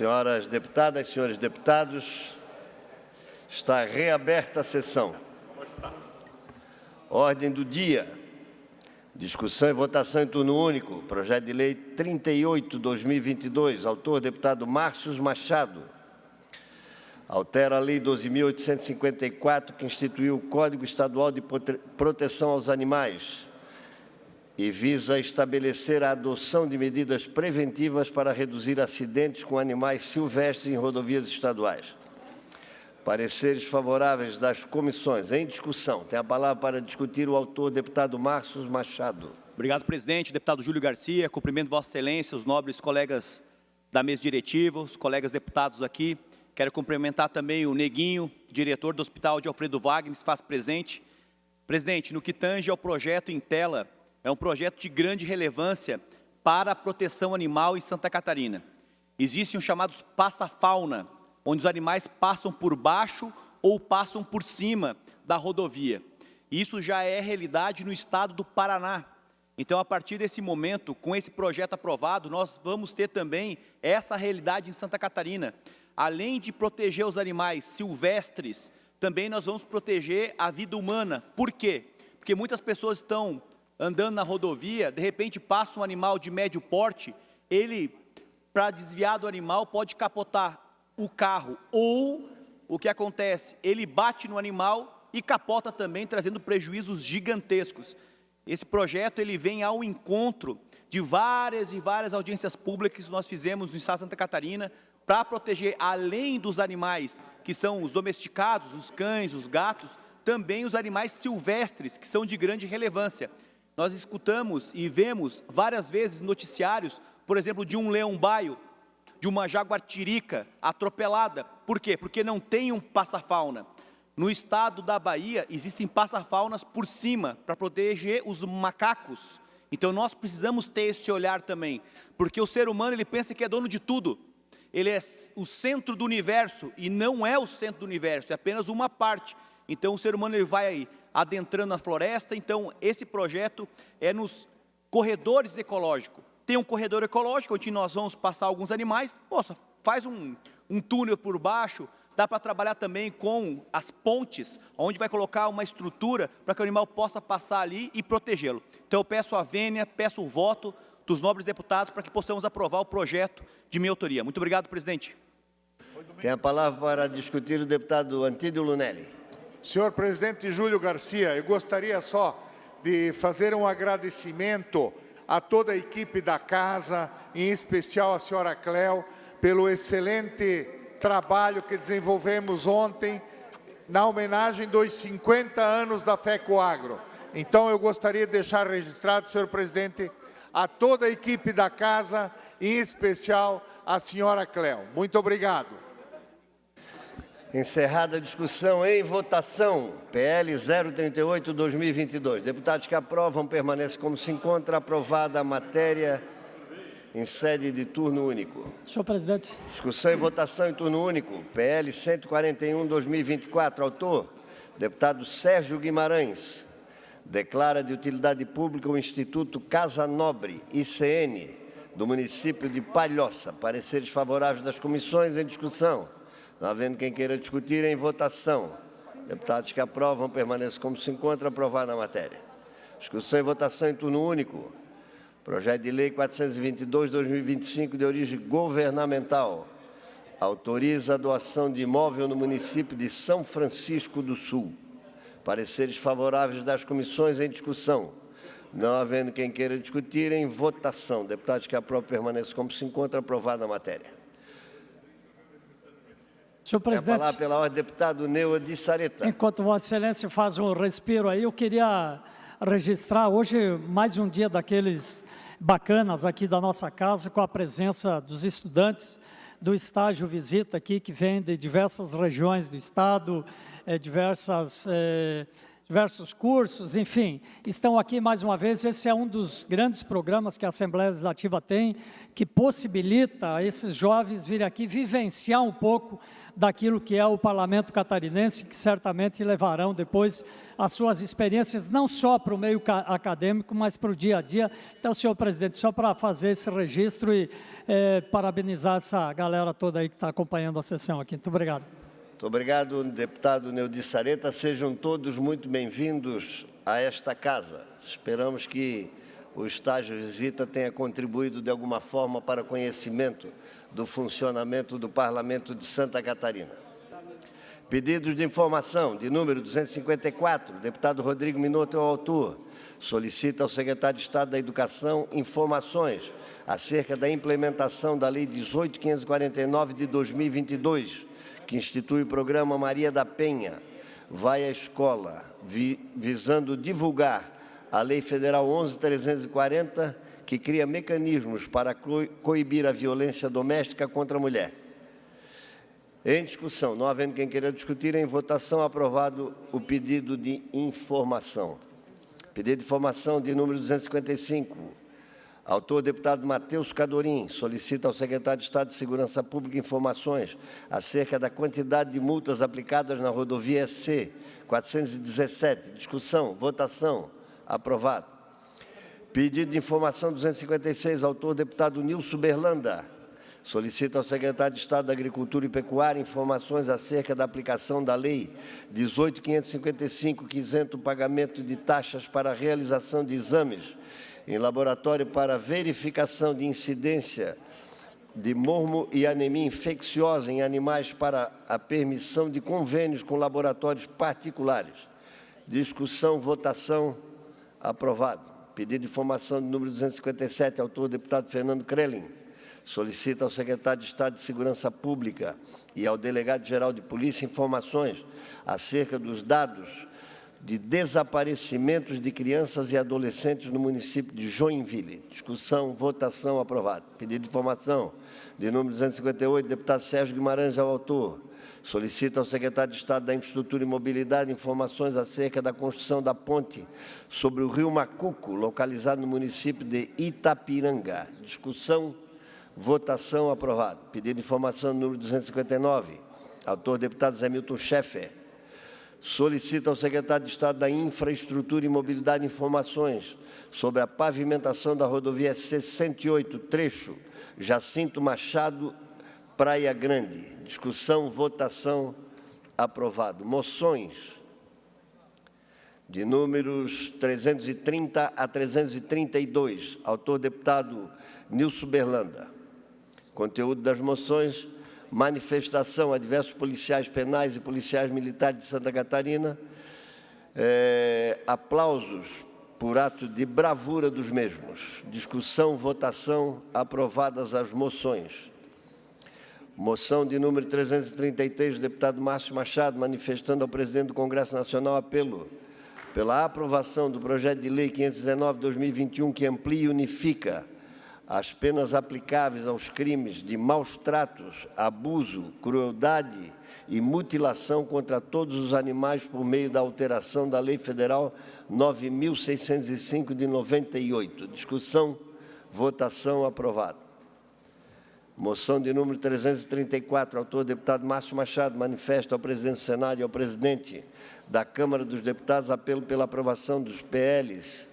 Senhoras deputadas, senhores deputados, está reaberta a sessão. Ordem do dia. Discussão e votação em turno único. Projeto de Lei 38/2022. Autor, deputado Márcios Machado. Altera a Lei 12.854, que instituiu o Código Estadual de Proteção aos Animais e visa estabelecer a adoção de medidas preventivas para reduzir acidentes com animais silvestres em rodovias estaduais. Pareceres favoráveis das comissões. Em discussão. Tem a palavra para discutir o autor, deputado Márcios Machado. Obrigado, presidente. Deputado Júlio Garcia, cumprimento Vossa Excelência, os nobres colegas da mesa diretiva, os colegas deputados aqui. Quero cumprimentar também o Neguinho, diretor do Hospital de Alfredo Wagner, que se faz presente. Presidente, no que tange ao projeto em tela, é um projeto de grande relevância para a proteção animal em Santa Catarina. Existem os chamados passa-fauna, onde os animais passam por baixo ou passam por cima da rodovia. Isso já é realidade no estado do Paraná. Então, a partir desse momento, com esse projeto aprovado, nós vamos ter também essa realidade em Santa Catarina. Além de proteger os animais silvestres, também nós vamos proteger a vida humana. Por quê? Porque muitas pessoas estão andando na rodovia, de repente passa um animal de médio porte, ele, para desviar do animal, pode capotar o carro, ou o que acontece, ele bate no animal e capota também, trazendo prejuízos gigantescos. Esse projeto ele vem ao encontro de várias e várias audiências públicas que nós fizemos no estado de Santa Catarina, para proteger, além dos animais que são os domesticados, os cães, os gatos, também os animais silvestres, que são de grande relevância. Nós escutamos e vemos várias vezes noticiários, por exemplo, de um leão-baio, de uma jaguatirica atropelada. Por quê? Porque não tem um passa-fauna. No estado da Bahia, existem passa-faunas por cima, para proteger os macacos. Então, nós precisamos ter esse olhar também, porque o ser humano ele pensa que é dono de tudo. Ele é o centro do universo, e não é o centro do universo, é apenas uma parte. Então, o ser humano ele vai aí, adentrando na floresta. Então, esse projeto é nos corredores ecológicos. Tem um corredor ecológico, onde nós vamos passar alguns animais. Nossa, faz um túnel por baixo. Dá para trabalhar também com as pontes, onde vai colocar uma estrutura para que o animal possa passar ali e protegê-lo. Então, eu peço a vênia, peço o voto dos nobres deputados para que possamos aprovar o projeto de minha autoria. Muito obrigado, presidente. Tem a palavra para discutir o deputado Antídio Lunelli. Senhor presidente Júlio Garcia, eu gostaria só de fazer um agradecimento a toda a equipe da casa, em especial a senhora Cléo, pelo excelente trabalho que desenvolvemos ontem, na homenagem dos 50 anos da FECOAGRO. Então, eu gostaria de deixar registrado, senhor presidente, a toda a equipe da casa, em especial a senhora Cléo. Muito obrigado. Encerrada a discussão, em votação, PL 038/2022. Deputados que aprovam permanecem como se encontra. Aprovada a matéria em sede de turno único. Senhor presidente. Discussão e votação em turno único. PL 141/2024. Autor, deputado Sérgio Guimarães. Declara de utilidade pública o Instituto Casa Nobre, ICN, do município de Palhoça. Pareceres favoráveis das comissões. Em discussão. Não havendo quem queira discutir, em votação. Deputados que aprovam permanecem como se encontra. Aprovada a matéria. Discussão e votação em turno único. Projeto de Lei 422/2025, de origem governamental. Autoriza a doação de imóvel no município de São Francisco do Sul. Pareceres favoráveis das comissões. Em discussão. Não havendo quem queira discutir, em votação. Deputados que aprovam permanecem como se encontra. Aprovada a matéria. Senhor presidente, falar pela ordem, deputado Neuer de Sareta. Enquanto Vossa Excelência faz um respiro aí, eu queria registrar hoje mais um dia daqueles bacanas aqui da nossa casa, com a presença dos estudantes do estágio Visita aqui, que vem de diversas regiões do estado, diversos cursos, enfim, estão aqui mais uma vez. Esse é um dos grandes programas que a Assembleia Legislativa tem, que possibilita a esses jovens virem aqui vivenciar um pouco daquilo que é o Parlamento Catarinense, que certamente levarão depois as suas experiências, não só para o meio acadêmico, mas para o dia a dia. Então, senhor presidente, só para fazer esse registro e parabenizar essa galera toda aí que está acompanhando a sessão aqui. Muito obrigado. Muito obrigado, deputado Neudi Sareta. Sejam todos muito bem-vindos a esta casa. Esperamos que o estágio visita tenha contribuído de alguma forma para o conhecimento do funcionamento do Parlamento de Santa Catarina. Pedidos de informação, de número 254, deputado Rodrigo Minotto é o autor. Solicita ao secretário de Estado da Educação informações acerca da implementação da Lei 18.549 de 2022, que institui o programa Maria da Penha Vai à Escola, visando divulgar a Lei Federal 11.340, que cria mecanismos para coibir a violência doméstica contra a mulher. Em discussão, não havendo quem queira discutir, em votação, aprovado o pedido de informação. Pedido de informação de número 255. Autor, deputado Matheus Cadorim, solicita ao secretário de Estado de Segurança Pública informações acerca da quantidade de multas aplicadas na rodovia SC 417. Discussão, votação, aprovado. Pedido de informação 256, autor, deputado Nilson Berlanda, solicita ao secretário de Estado da Agricultura e Pecuária informações acerca da aplicação da Lei 18.555, que isenta o pagamento de taxas para a realização de exames em laboratório para verificação de incidência de mormo e anemia infecciosa em animais para a permissão de convênios com laboratórios particulares. Discussão, votação, aprovado. Pedido de informação de número 257, autor, deputado Fernando Krelin, solicita ao secretário de Estado de Segurança Pública e ao delegado-geral de Polícia informações acerca dos dados de desaparecimentos de crianças e adolescentes no município de Joinville. Discussão, votação, aprovado. Pedido de informação de número 258, deputado Sérgio Guimarães é o autor. Solicita ao secretário de Estado da Infraestrutura e Mobilidade informações acerca da construção da ponte sobre o rio Macuco, localizado no município de Itapiranga. Discussão, votação, aprovado. Pedido de informação número 259, autor, deputado Zé Milton Schaeffer, solicita ao secretário de Estado da Infraestrutura e Mobilidade informações sobre a pavimentação da rodovia C-108, trecho Jacinto Machado, Praia Grande. Discussão, votação, aprovado. Moções de números 330 a 332, autor, deputado Nilson Berlanda. Conteúdo das moções: manifestação a diversos policiais penais e policiais militares de Santa Catarina, aplausos por ato de bravura dos mesmos. Discussão, votação, aprovadas as moções. Moção de número 333, do deputado Márcio Machado, manifestando ao presidente do Congresso Nacional apelo pela aprovação do projeto de lei 519/2021, que amplia e unifica as penas aplicáveis aos crimes de maus tratos, abuso, crueldade e mutilação contra todos os animais por meio da alteração da Lei Federal 9.605 de 98. Discussão, votação, aprovado. Moção de número 334, autor, deputado Márcio Machado, manifesta ao presidente do Senado e ao presidente da Câmara dos Deputados apelo pela aprovação dos PLs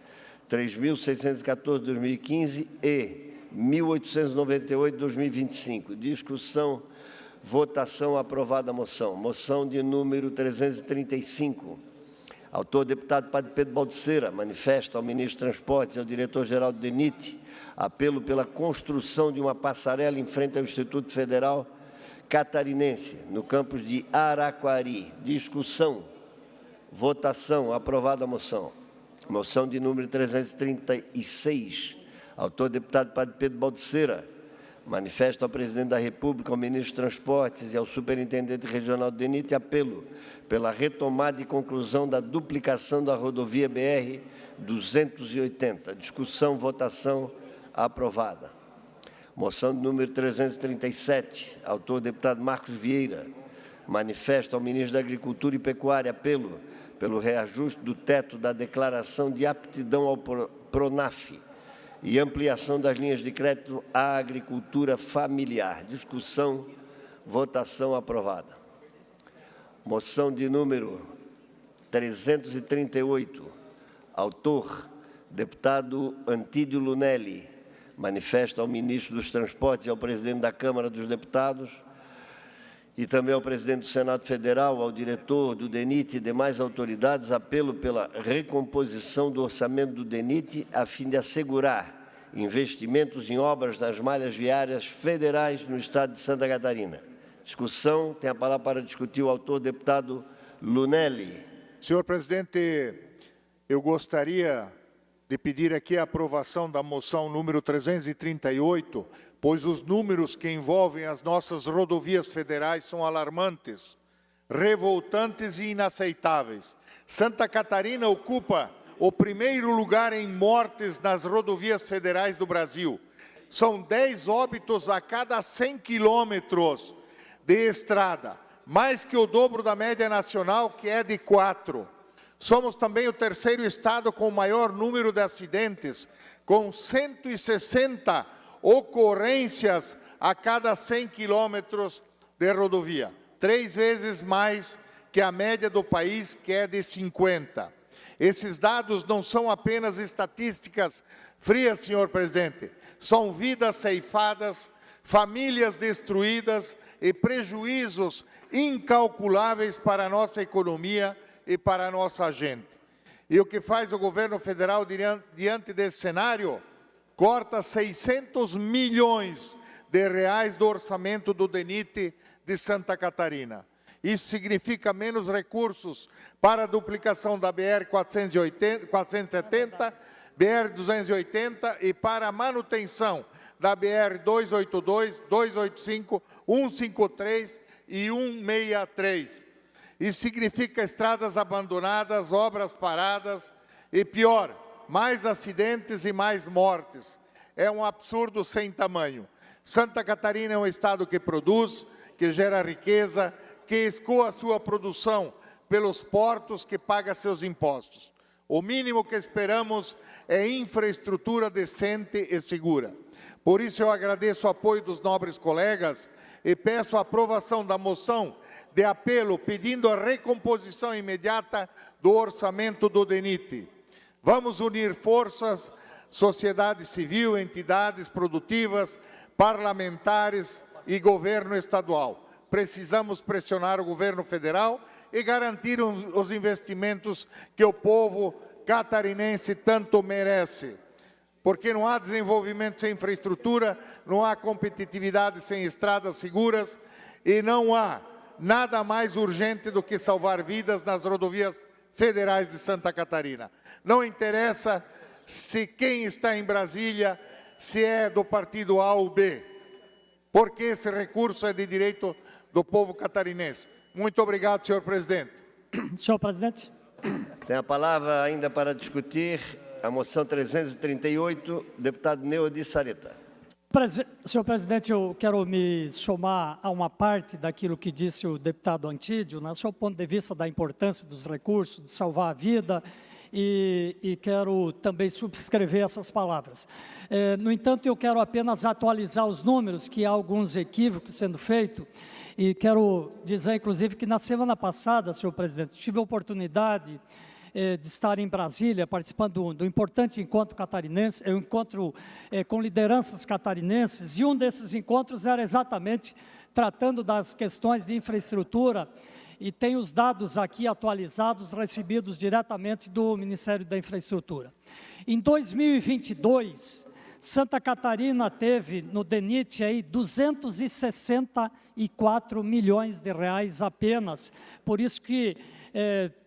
3.614 de 2015 e 1.898 de 2025. Discussão, votação, aprovada a moção. Moção de número 335. Autor, deputado Padre Pedro Baldiceira, manifesta ao ministro dos Transportes e ao diretor-geral do DENIT apelo pela construção de uma passarela em frente ao Instituto Federal Catarinense, no campus de Araquari. Discussão, votação, aprovada a moção. Moção de número 336. Autor, deputado Padre Pedro Baldiceira, manifesta ao presidente da República, ao ministro dos Transportes e ao superintendente regional do DENIT apelo pela retomada e conclusão da duplicação da rodovia BR-280. Discussão, votação, aprovada. Moção de número 337. Autor, deputado Marcos Vieira, manifesta ao ministro da Agricultura e Pecuária apelo pelo reajuste do teto da declaração de aptidão ao PRONAF e ampliação das linhas de crédito à agricultura familiar. Discussão, votação aprovada. Moção de número 338, autor, deputado Antídio Lunelli, manifesta ao ministro dos Transportes e ao presidente da Câmara dos Deputados e também ao presidente do Senado Federal, ao diretor do DENIT e demais autoridades, apelo pela recomposição do orçamento do DENIT a fim de assegurar investimentos em obras nas malhas viárias federais no estado de Santa Catarina. Discussão, tem a palavra para discutir o autor, deputado Lunelli. Senhor presidente, eu gostaria de pedir aqui a aprovação da moção número 338, pois os números que envolvem as nossas rodovias federais são alarmantes, revoltantes e inaceitáveis. Santa Catarina ocupa o primeiro lugar em mortes nas rodovias federais do Brasil. São 10 óbitos a cada 100 quilômetros de estrada, mais que o dobro da média nacional, que é de 4. Somos também o terceiro estado com o maior número de acidentes, com 160 ocorrências a cada 100 quilômetros de rodovia, 3 vezes mais que a média do país, que é de 50. Esses dados não são apenas estatísticas frias, senhor presidente, são vidas ceifadas, famílias destruídas e prejuízos incalculáveis para a nossa economia e para a nossa gente. E o que faz o governo federal diante desse cenário? Corta 600 milhões de reais do orçamento do DENIT de Santa Catarina. Isso significa menos recursos para a duplicação da BR-470, BR-280 e para a manutenção da BR-282, 285, 153 e 163. Isso significa estradas abandonadas, obras paradas e, pior, mais acidentes e mais mortes. É um absurdo sem tamanho. Santa Catarina é um estado que produz, que gera riqueza, que escoa sua produção pelos portos, que paga seus impostos. O mínimo que esperamos é infraestrutura decente e segura. Por isso eu agradeço o apoio dos nobres colegas e peço a aprovação da moção de apelo pedindo a recomposição imediata do orçamento do DENIT. Vamos unir forças, sociedade civil, entidades produtivas, parlamentares e governo estadual. Precisamos pressionar o governo federal e garantir os investimentos que o povo catarinense tanto merece. Porque não há desenvolvimento sem infraestrutura, não há competitividade sem estradas seguras e não há nada mais urgente do que salvar vidas nas rodovias federais de Santa Catarina. Não interessa se quem está em Brasília, se é do partido A ou B, porque esse recurso é de direito do povo catarinense. Muito obrigado, senhor presidente. Senhor presidente. Tem a palavra ainda para discutir a moção 338, deputado Neudi Sareta. Senhor presidente, eu quero me somar a uma parte daquilo que disse o deputado Antídio, no seu ponto de vista da importância dos recursos, de salvar a vida, e quero também subscrever essas palavras. No entanto, eu quero apenas atualizar os números, que há alguns equívocos sendo feitos, e quero dizer, inclusive, que na semana passada, senhor presidente, tive a oportunidade de estar em Brasília, participando do importante encontro catarinense, um encontro com lideranças catarinenses, e um desses encontros era exatamente tratando das questões de infraestrutura, e tem os dados aqui atualizados, recebidos diretamente do Ministério da Infraestrutura. Em 2022, Santa Catarina teve no DENIT aí 264 milhões de reais apenas, por isso que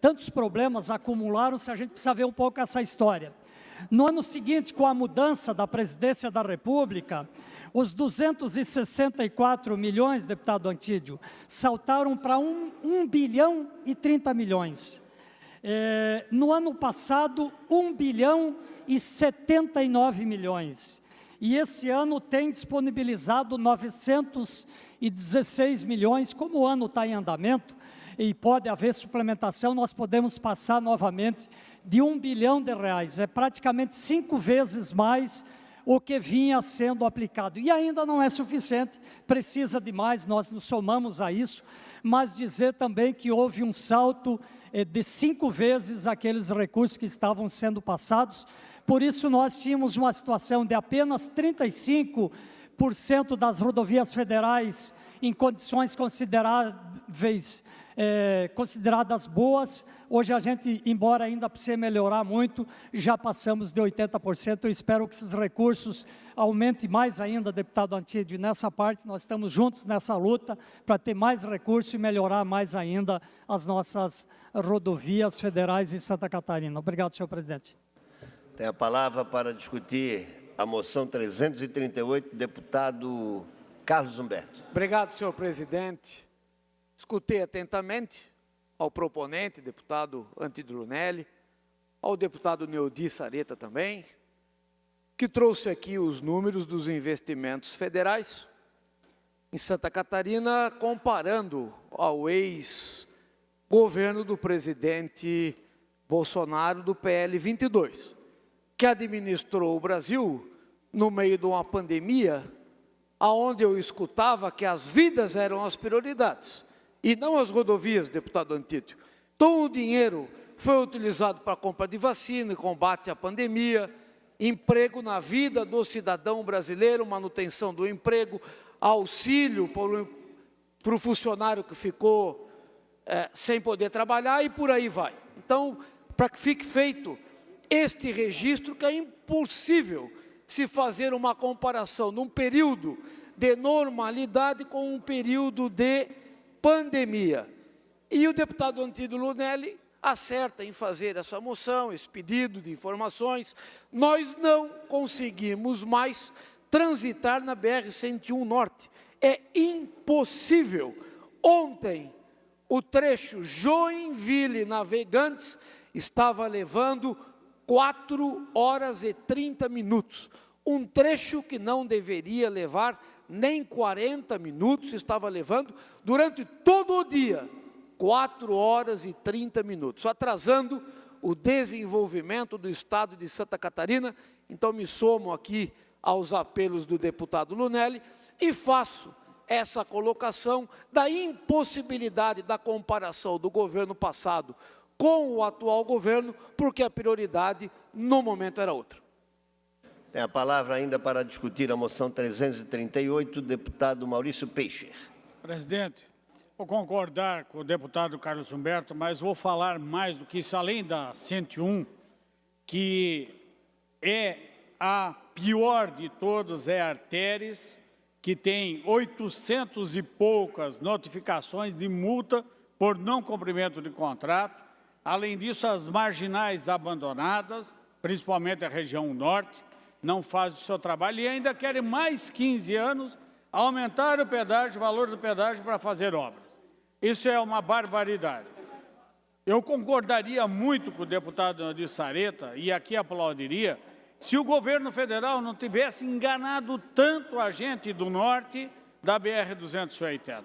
tantos problemas acumularam-se, a gente precisa ver um pouco essa história. No ano seguinte, com a mudança da presidência da República, os 264 milhões, deputado Antídio, saltaram para 1 bilhão e 30 milhões. No ano passado, 1 bilhão e 79 milhões. E esse ano tem disponibilizado 916 milhões, como o ano está em andamento, e pode haver suplementação, nós podemos passar novamente de R$1 bilhão. É praticamente 5 vezes mais o que vinha sendo aplicado. E ainda não é suficiente, precisa de mais, nós nos somamos a isso, mas dizer também que houve um salto de 5 vezes aqueles recursos que estavam sendo passados. Por isso nós tínhamos uma situação de apenas 35% das rodovias federais em condições consideradas boas. Hoje a gente, embora ainda precise melhorar muito, já passamos de 80%. Eu espero que esses recursos aumentem mais ainda, deputado Antídio. Nessa parte, nós estamos juntos nessa luta para ter mais recursos e melhorar mais ainda as nossas rodovias federais em Santa Catarina. Obrigado, senhor presidente. Tem a palavra para discutir a moção 338, deputado Carlos Humberto. Obrigado, senhor presidente. Escutei atentamente ao proponente, deputado Antídio Lunelli, ao deputado Neudi Sareta também, que trouxe aqui os números dos investimentos federais em Santa Catarina, comparando ao ex-governo do presidente Bolsonaro do PL 22, que administrou o Brasil no meio de uma pandemia, aonde eu escutava que as vidas eram as prioridades, e não as rodovias, deputado Antídio. Então, o dinheiro foi utilizado para a compra de vacina, combate à pandemia, emprego na vida do cidadão brasileiro, manutenção do emprego, auxílio para o funcionário que ficou sem poder trabalhar, e por aí vai. Então, para que fique feito este registro, que é impossível se fazer uma comparação num período de normalidade com um período de pandemia. E o deputado Antídio Lunelli acerta em fazer essa moção, esse pedido de informações. Nós não conseguimos mais transitar na BR-101 Norte. É impossível. Ontem, o trecho Joinville-Navegantes estava levando 4 horas e 30 minutos. Um trecho que não deveria levar nem 40 minutos, estava levando durante todo o dia 4 horas e 30 minutos, atrasando o desenvolvimento do estado de Santa Catarina. Então, me somo aqui aos apelos do deputado Lunelli e faço essa colocação da impossibilidade da comparação do governo passado com o atual governo, porque a prioridade no momento era outra. Tem a palavra ainda para discutir a moção 338, o deputado Maurício Peixe. Presidente, vou concordar com o deputado Carlos Humberto, mas vou falar mais do que isso, além da 101, que é a pior de todas, é a Artéries, que tem 800 e poucas notificações de multa por não cumprimento de contrato. Além disso, as marginais abandonadas, principalmente a região norte, não fazem o seu trabalho e ainda querem mais 15 anos aumentar o pedágio, o valor do pedágio para fazer obras. Isso é uma barbaridade. Eu concordaria muito com o deputado Neudi Sareta, e aqui aplaudiria, se o governo federal não tivesse enganado tanto a gente do norte da BR-280.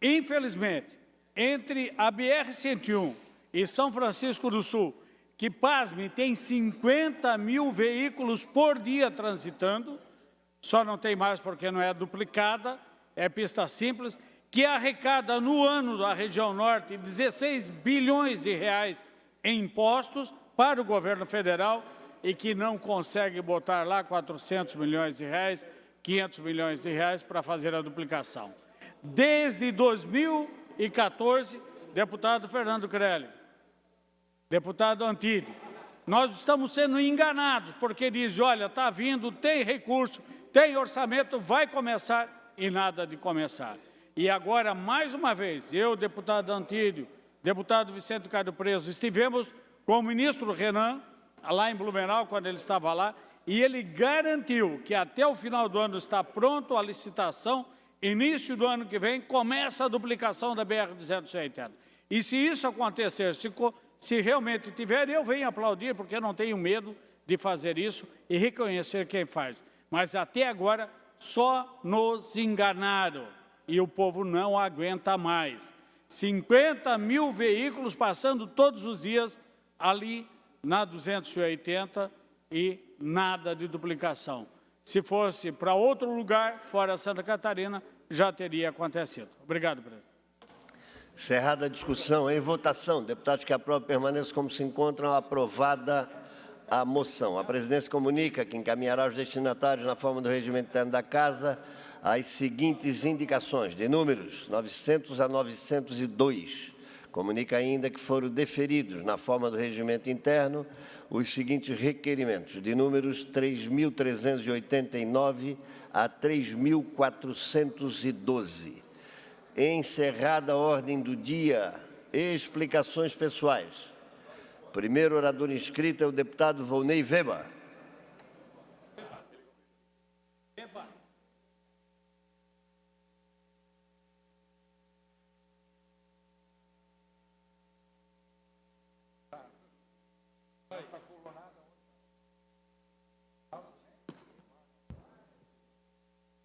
Infelizmente, entre a BR-101 e São Francisco do Sul, que, pasme, tem 50 mil veículos por dia transitando, só não tem mais porque não é duplicada, é pista simples, que arrecada no ano da região norte 16 bilhões de reais em impostos para o governo federal e que não consegue botar lá 400 milhões de reais, 500 milhões de reais para fazer a duplicação. Desde 2014, deputado Fernando Crelli, deputado Antídio, nós estamos sendo enganados, porque diz, olha, está vindo, tem recurso, tem orçamento, vai começar, e nada de começar. E agora, mais uma vez, eu, deputado Antídio, deputado Vicente Cardo Preso, estivemos com o ministro Renan, lá em Blumenau, quando ele estava lá, e ele garantiu que até o final do ano está pronto a licitação, início do ano que vem, começa a duplicação da BR-280. E se isso acontecer, se realmente tiver, eu venho aplaudir, porque eu não tenho medo de fazer isso e reconhecer quem faz. Mas até agora, só nos enganaram e o povo não aguenta mais. 50 mil veículos passando todos os dias ali na 280 e nada de duplicação. Se fosse para outro lugar, fora Santa Catarina, já teria acontecido. Obrigado, presidente. Encerrada a discussão, em votação. Deputados que aprovam permaneçam como se encontram. Aprovada a moção. A presidência comunica que encaminhará aos destinatários, na forma do regimento interno da Casa, as seguintes indicações, de números 900 a 902. Comunica ainda que foram deferidos, na forma do regimento interno, os seguintes requerimentos, de números 3.389 a 3.412. Encerrada a ordem do dia, explicações pessoais. Primeiro orador inscrito é o deputado Volney Weber.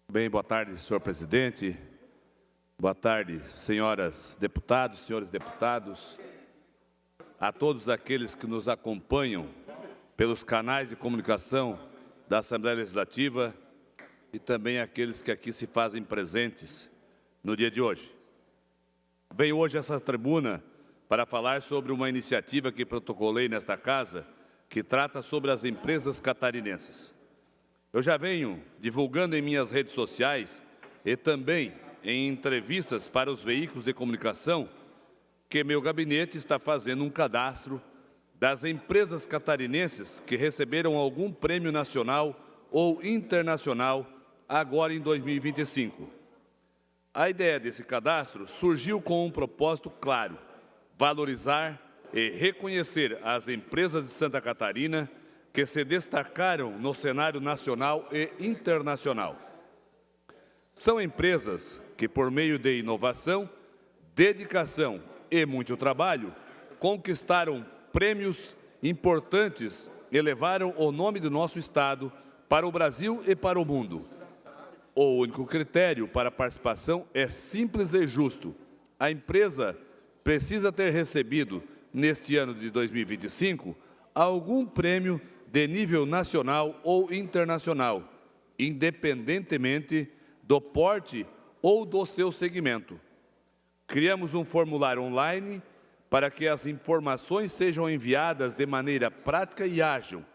Bem, boa tarde, senhor presidente. Boa tarde, senhoras deputados, senhores deputados. A todos aqueles que nos acompanham pelos canais de comunicação da Assembleia Legislativa e também aqueles que aqui se fazem presentes no dia de hoje. Venho hoje a essa tribuna para falar sobre uma iniciativa que protocolei nesta casa, que trata sobre as empresas catarinenses. Eu já venho divulgando em minhas redes sociais e também em entrevistas para os veículos de comunicação que meu gabinete está fazendo um cadastro das empresas catarinenses que receberam algum prêmio nacional ou internacional agora em 2025. A ideia desse cadastro surgiu com um propósito claro: valorizar e reconhecer as empresas de Santa Catarina que se destacaram no cenário nacional e internacional. São empresas que, por meio de inovação, dedicação e muito trabalho, conquistaram prêmios importantes e levaram o nome do nosso Estado para o Brasil e para o mundo. O único critério para a participação é simples e justo. A empresa precisa ter recebido, neste ano de 2025, algum prêmio de nível nacional ou internacional, independentemente do porte ou do seu segmento. Criamos um formulário online para que as informações sejam enviadas de maneira prática e ágil,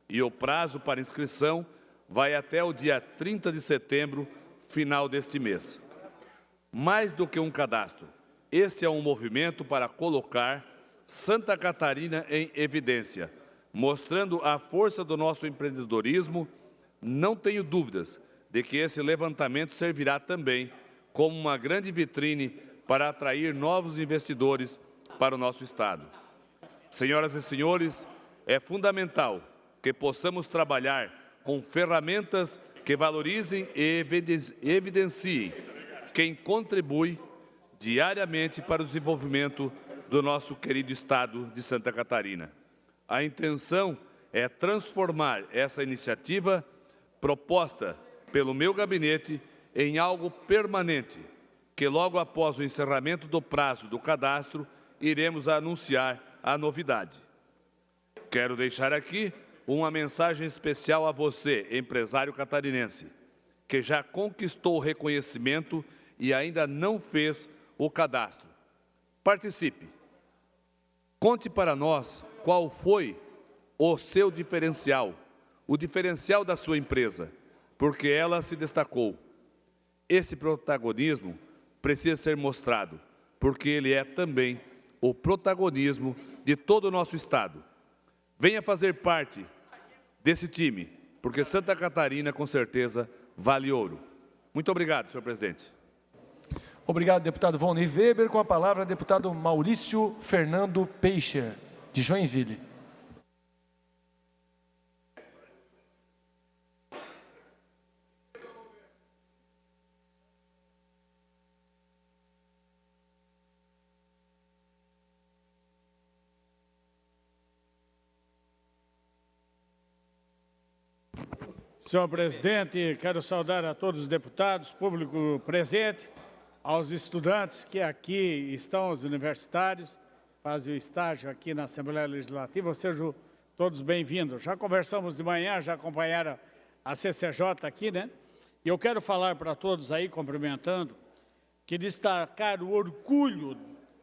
e o prazo para inscrição vai até o dia 30 de setembro, final deste mês. Mais do que um cadastro, este é um movimento para colocar Santa Catarina em evidência, mostrando a força do nosso empreendedorismo. Não tenho dúvidas de que esse levantamento servirá também como uma grande vitrine para atrair novos investidores para o nosso Estado. Senhoras e senhores, é fundamental que possamos trabalhar com ferramentas que valorizem e evidenciem quem contribui diariamente para o desenvolvimento do nosso querido Estado de Santa Catarina. A intenção é transformar essa iniciativa proposta pelo meu gabinete em algo permanente, que logo após o encerramento do prazo do cadastro, iremos anunciar a novidade. Quero deixar aqui uma mensagem especial a você, empresário catarinense, que já conquistou o reconhecimento e ainda não fez o cadastro. Participe. Conte para nós qual foi o seu diferencial, o diferencial da sua empresa, porque ela se destacou. Esse protagonismo precisa ser mostrado, porque ele é também o protagonismo de todo o nosso Estado. Venha fazer parte desse time, porque Santa Catarina, com certeza, vale ouro. Muito obrigado, senhor presidente. Obrigado, deputado Volney Weber. Com a palavra, deputado Maurício Fernando Peixer, de Joinville. Senhor presidente, quero saudar a todos os deputados, público presente, aos estudantes que aqui estão, os universitários, fazem o estágio aqui na Assembleia Legislativa, sejam todos bem-vindos. Já conversamos de manhã, já acompanharam a CCJ aqui, né? E eu quero falar para todos aí, cumprimentando, que destacar o orgulho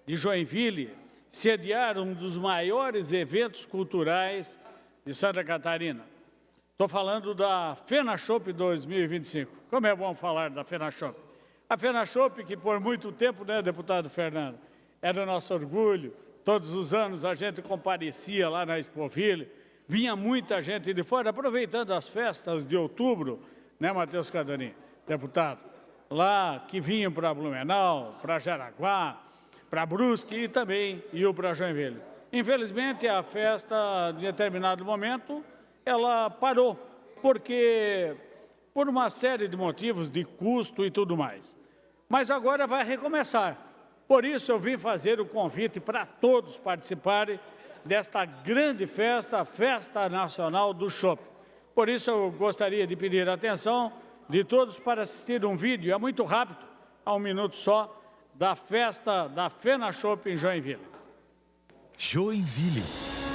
de Joinville sediar um dos maiores eventos culturais de Santa Catarina. Estou falando da FenaChope 2025. Como é bom falar da FenaChope. A FenaChope, que por muito tempo, né, deputado Fernando, era o nosso orgulho. Todos os anos a gente comparecia lá na Expoville, vinha muita gente de fora, aproveitando as festas de outubro, né, Matheus Cadorim, deputado, lá que vinham para Blumenau, para Jaraguá, para Brusque e também iam para Joinville. Infelizmente, a festa, em determinado momento, ela parou, porque por uma série de motivos, de custo e tudo mais. Mas agora vai recomeçar. Por isso eu vim fazer o convite para todos participarem desta grande festa, a Festa Nacional do Chopp. Por isso eu gostaria de pedir a atenção de todos para assistir um vídeo, é muito rápido, há 1 minuto só, da festa da FenaChope em Joinville. Joinville,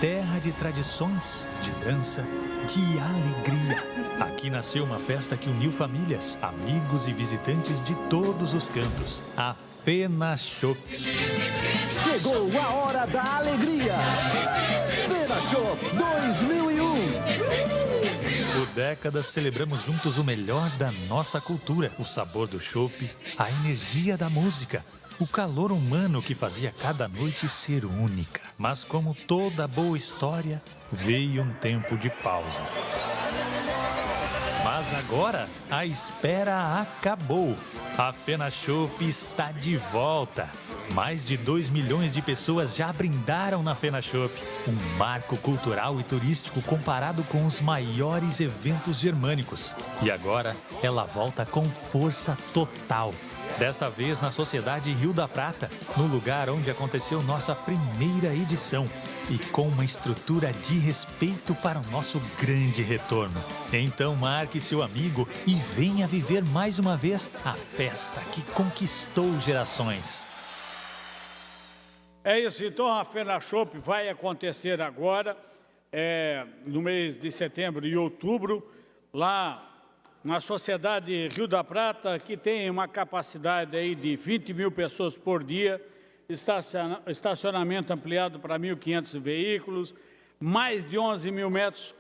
terra de tradições, de dança, de alegria. Aqui nasceu uma festa que uniu famílias, amigos e visitantes de todos os cantos. A FenaChope. Chegou a hora da alegria. FenaChope 2001. Por décadas celebramos juntos o melhor da nossa cultura, o sabor do chopp, a energia da música, o calor humano que fazia cada noite ser única. Mas como toda boa história, veio um tempo de pausa. Mas agora, a espera acabou. A FenaChope está de volta. Mais de 2 milhões de pessoas já brindaram na FenaChope, um marco cultural e turístico comparado com os maiores eventos germânicos. E agora, ela volta com força total. Desta vez na Sociedade Rio da Prata, no lugar onde aconteceu nossa primeira edição. E com uma estrutura de respeito para o nosso grande retorno. Então marque seu amigo e venha viver mais uma vez a festa que conquistou gerações. É isso, então a FenaChope vai acontecer agora, no mês de setembro e outubro, lá na Sociedade Rio da Prata, que tem uma capacidade aí de 20 mil pessoas por dia, estacionamento ampliado para 1.500 veículos, mais de 11 mil metros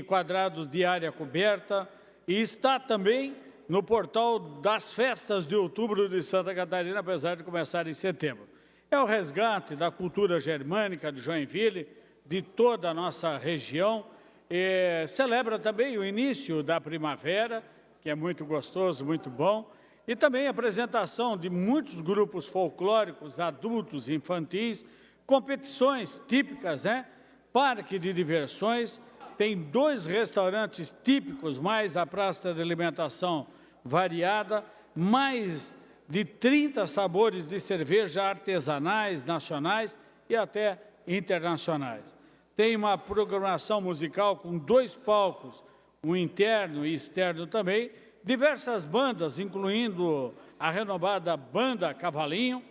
quadrados de área coberta, e está também no portal das festas de outubro de Santa Catarina, apesar de começar em setembro. É o resgate da cultura germânica de Joinville, de toda a nossa região, e celebra também o início da primavera, que é muito gostoso, muito bom, e também a apresentação de muitos grupos folclóricos, adultos e infantis, competições típicas, né? Parque de diversões, tem 2 restaurantes típicos, mais a praça de alimentação variada, mais de 30 sabores de cerveja artesanais, nacionais e até internacionais. Tem uma programação musical com 2 palcos, um interno e externo também, diversas bandas, incluindo a renomada Banda Cavalinho,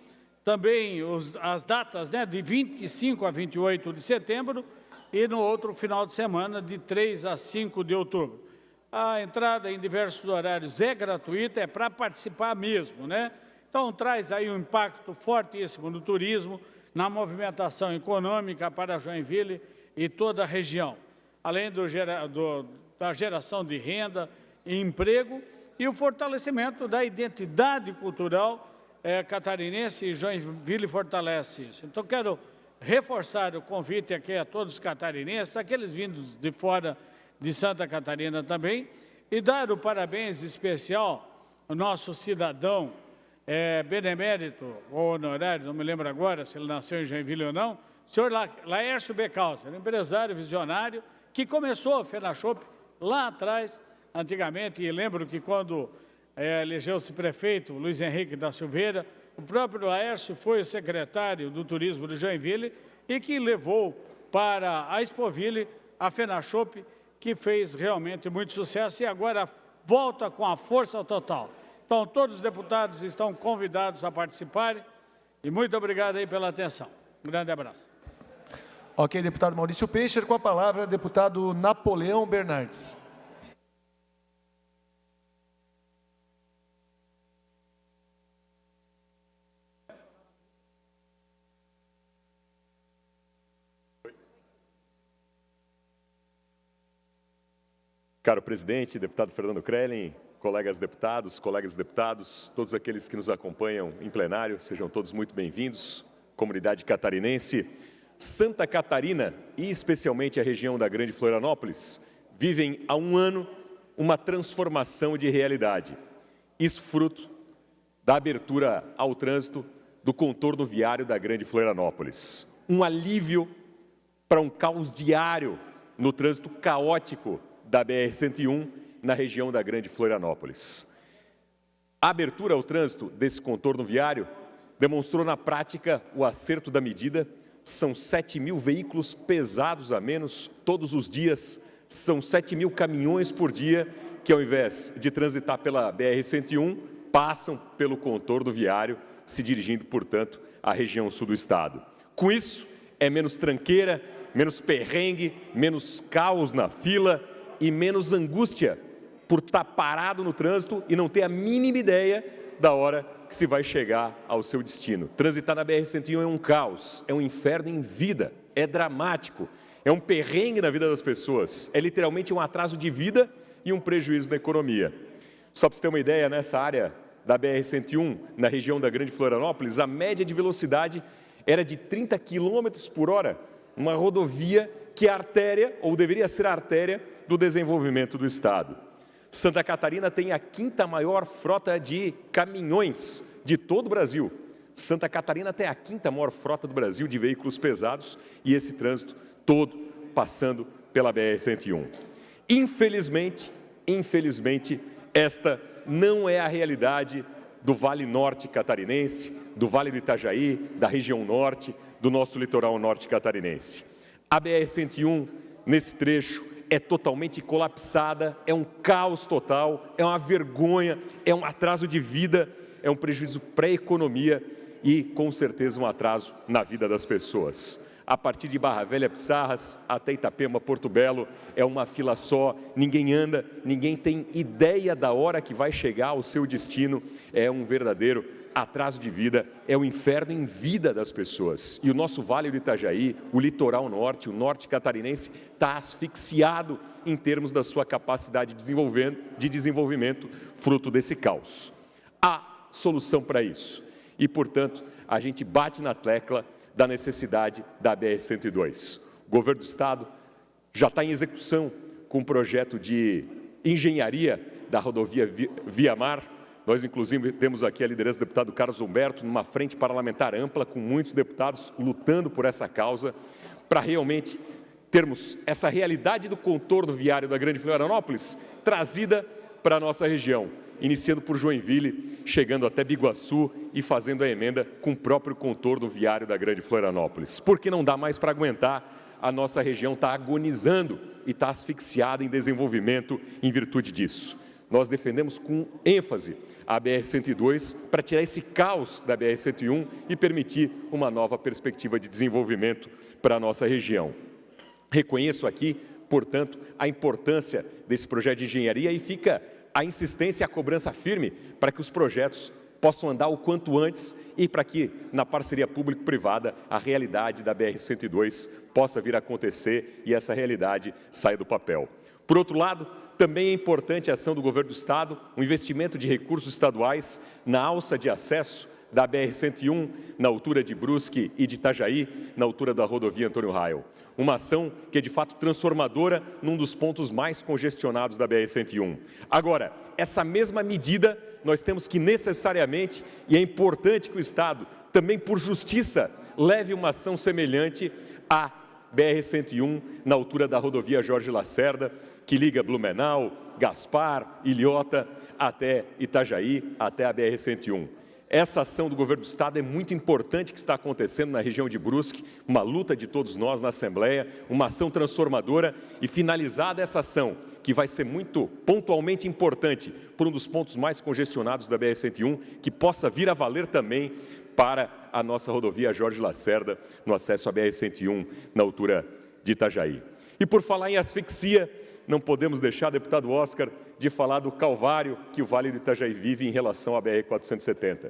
também as datas, né, de 25 a 28 de setembro e no outro final de semana, de 3 a 5 de outubro. A entrada em diversos horários é gratuita, é para participar mesmo, né? Então traz aí um impacto fortíssimo no turismo, na movimentação econômica para Joinville e toda a região, além da geração de renda e emprego e o fortalecimento da identidade cultural catarinense, e Joinville fortalece isso. Então, quero reforçar o convite aqui a todos os catarinenses, aqueles vindos de fora de Santa Catarina também, e dar o parabéns especial ao nosso cidadão benemérito ou honorário, não me lembro agora se ele nasceu em Joinville ou não, o senhor Laércio Becauser, empresário visionário, que começou a FenaChope lá atrás, antigamente, e lembro que quando elegeu-se prefeito Luiz Henrique da Silveira, o próprio Laércio foi o secretário do Turismo de Joinville e que levou para a Expoville a FenaChope, que fez realmente muito sucesso e agora volta com a força total. Então, Então, todos os deputados estão convidados a participarem. E muito obrigado aí pela atenção. Um grande abraço. Ok, deputado Maurício Peixer. Com a palavra, deputado Napoleão Bernardes. Caro presidente, deputado Fernando Krellin, colegas deputados, todos aqueles que nos acompanham em plenário, sejam todos muito bem-vindos. Comunidade catarinense, Santa Catarina e especialmente a região da Grande Florianópolis vivem há um ano uma transformação de realidade. Isso fruto da abertura ao trânsito do contorno viário da Grande Florianópolis. Um alívio para um caos diário no trânsito caótico da BR-101 na região da Grande Florianópolis. A abertura ao trânsito desse contorno viário demonstrou na prática o acerto da medida. São 7.000 veículos pesados a menos todos os dias, são 7.000 caminhões por dia que, ao invés de transitar pela BR-101, passam pelo contorno viário, se dirigindo, portanto, à região sul do estado. Com isso, é menos tranqueira, menos perrengue, menos caos na fila e menos angústia por estar parado no trânsito e não ter a mínima ideia da hora que se vai chegar ao seu destino. Transitar na BR-101 é um caos, é um inferno em vida, é dramático, é um perrengue na vida das pessoas, é literalmente um atraso de vida e um prejuízo na economia. Só para você ter uma ideia, nessa área da BR-101, na região da Grande Florianópolis, a média de velocidade era de 30 km por hora, uma rodovia que é artéria, ou deveria ser a artéria, do desenvolvimento do estado. Santa Catarina tem a 5ª maior frota de caminhões de todo o Brasil. Santa Catarina tem a 5ª maior frota do Brasil de veículos pesados e esse trânsito todo passando pela BR-101. Infelizmente, esta não é a realidade do Vale Norte catarinense, do Vale do Itajaí, da região norte, do nosso litoral norte catarinense. A BR-101, nesse trecho, é totalmente colapsada, é um caos total, é uma vergonha, é um atraso de vida, é um prejuízo para a economia e, com certeza, um atraso na vida das pessoas. A partir de Barra Velha, Pissarras, até Itapema, Porto Belo, é uma fila só, ninguém anda, ninguém tem ideia da hora que vai chegar ao seu destino, é um verdadeiro atraso de vida, é o inferno em vida das pessoas. E o nosso Vale do Itajaí, o litoral norte, o norte catarinense, está asfixiado em termos da sua capacidade de desenvolvimento, fruto desse caos. Há solução para isso. E, portanto, a gente bate na tecla da necessidade da BR-102. O governo do estado já está em execução com um projeto de engenharia da rodovia Via Mar. Nós, inclusive, temos aqui a liderança do deputado Carlos Humberto, numa frente parlamentar ampla, com muitos deputados lutando por essa causa, para realmente termos essa realidade do contorno viário da Grande Florianópolis trazida para a nossa região, iniciando por Joinville, chegando até Biguaçu e fazendo a emenda com o próprio contorno viário da Grande Florianópolis. Porque não dá mais para aguentar, a nossa região está agonizando e está asfixiada em desenvolvimento em virtude disso. Nós defendemos com ênfase a BR-102 para tirar esse caos da BR-101 e permitir uma nova perspectiva de desenvolvimento para a nossa região. Reconheço aqui, portanto, a importância desse projeto de engenharia e fica a insistência e a cobrança firme para que os projetos possam andar o quanto antes e para que, na parceria público-privada, a realidade da BR-102 possa vir a acontecer e essa realidade saia do papel. Por outro lado, também é importante a ação do governo do estado, um investimento de recursos estaduais na alça de acesso da BR-101, na altura de Brusque e de Itajaí, na altura da rodovia Antônio Raio. Uma ação que é de fato transformadora num dos pontos mais congestionados da BR-101. Agora, essa mesma medida nós temos que necessariamente, e é importante que o estado, também por justiça, leve uma ação semelhante à BR-101, na altura da rodovia Jorge Lacerda, que liga Blumenau, Gaspar, Ilhota, até Itajaí, até a BR-101. Essa ação do governo do Estado é muito importante que está acontecendo na região de Brusque, uma luta de todos nós na Assembleia, uma ação transformadora e finalizada essa ação, que vai ser muito pontualmente importante por um dos pontos mais congestionados da BR-101, que possa vir a valer também para a nossa rodovia Jorge Lacerda, no acesso à BR-101, na altura de Itajaí. E por falar em asfixia, não podemos deixar, deputado Oscar, de falar do calvário que o Vale do Itajaí vive em relação à BR-470.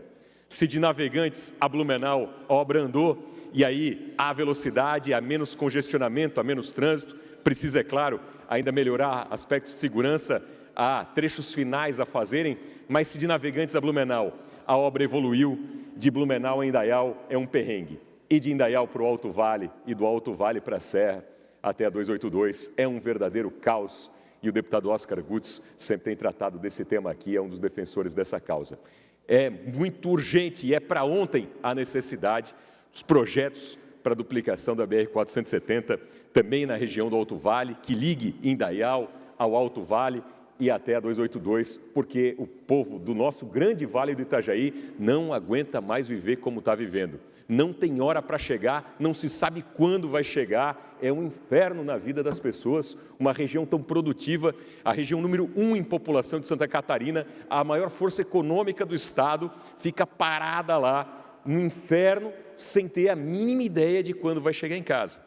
Se de Navegantes a Blumenau a obra andou, e aí há velocidade, há menos congestionamento, há menos trânsito, precisa, é claro, ainda melhorar aspectos de segurança, há trechos finais a fazerem, mas se de Navegantes a Blumenau a obra evoluiu, de Blumenau a Indaial é um perrengue. E de Indaial para o Alto Vale e do Alto Vale para a Serra, até a 282, é um verdadeiro caos. E o deputado Oscar Gutz sempre tem tratado desse tema aqui, é um dos defensores dessa causa. É muito urgente e é para ontem a necessidade dos projetos para a duplicação da BR-470, também na região do Alto Vale, que ligue Indaial ao Alto Vale e até a 282, porque o povo do nosso grande Vale do Itajaí não aguenta mais viver como está vivendo. Não tem hora para chegar, não se sabe quando vai chegar, é um inferno na vida das pessoas, uma região tão produtiva, a região número 1 em população de Santa Catarina, a maior força econômica do estado, fica parada lá, no inferno, sem ter a mínima ideia de quando vai chegar em casa.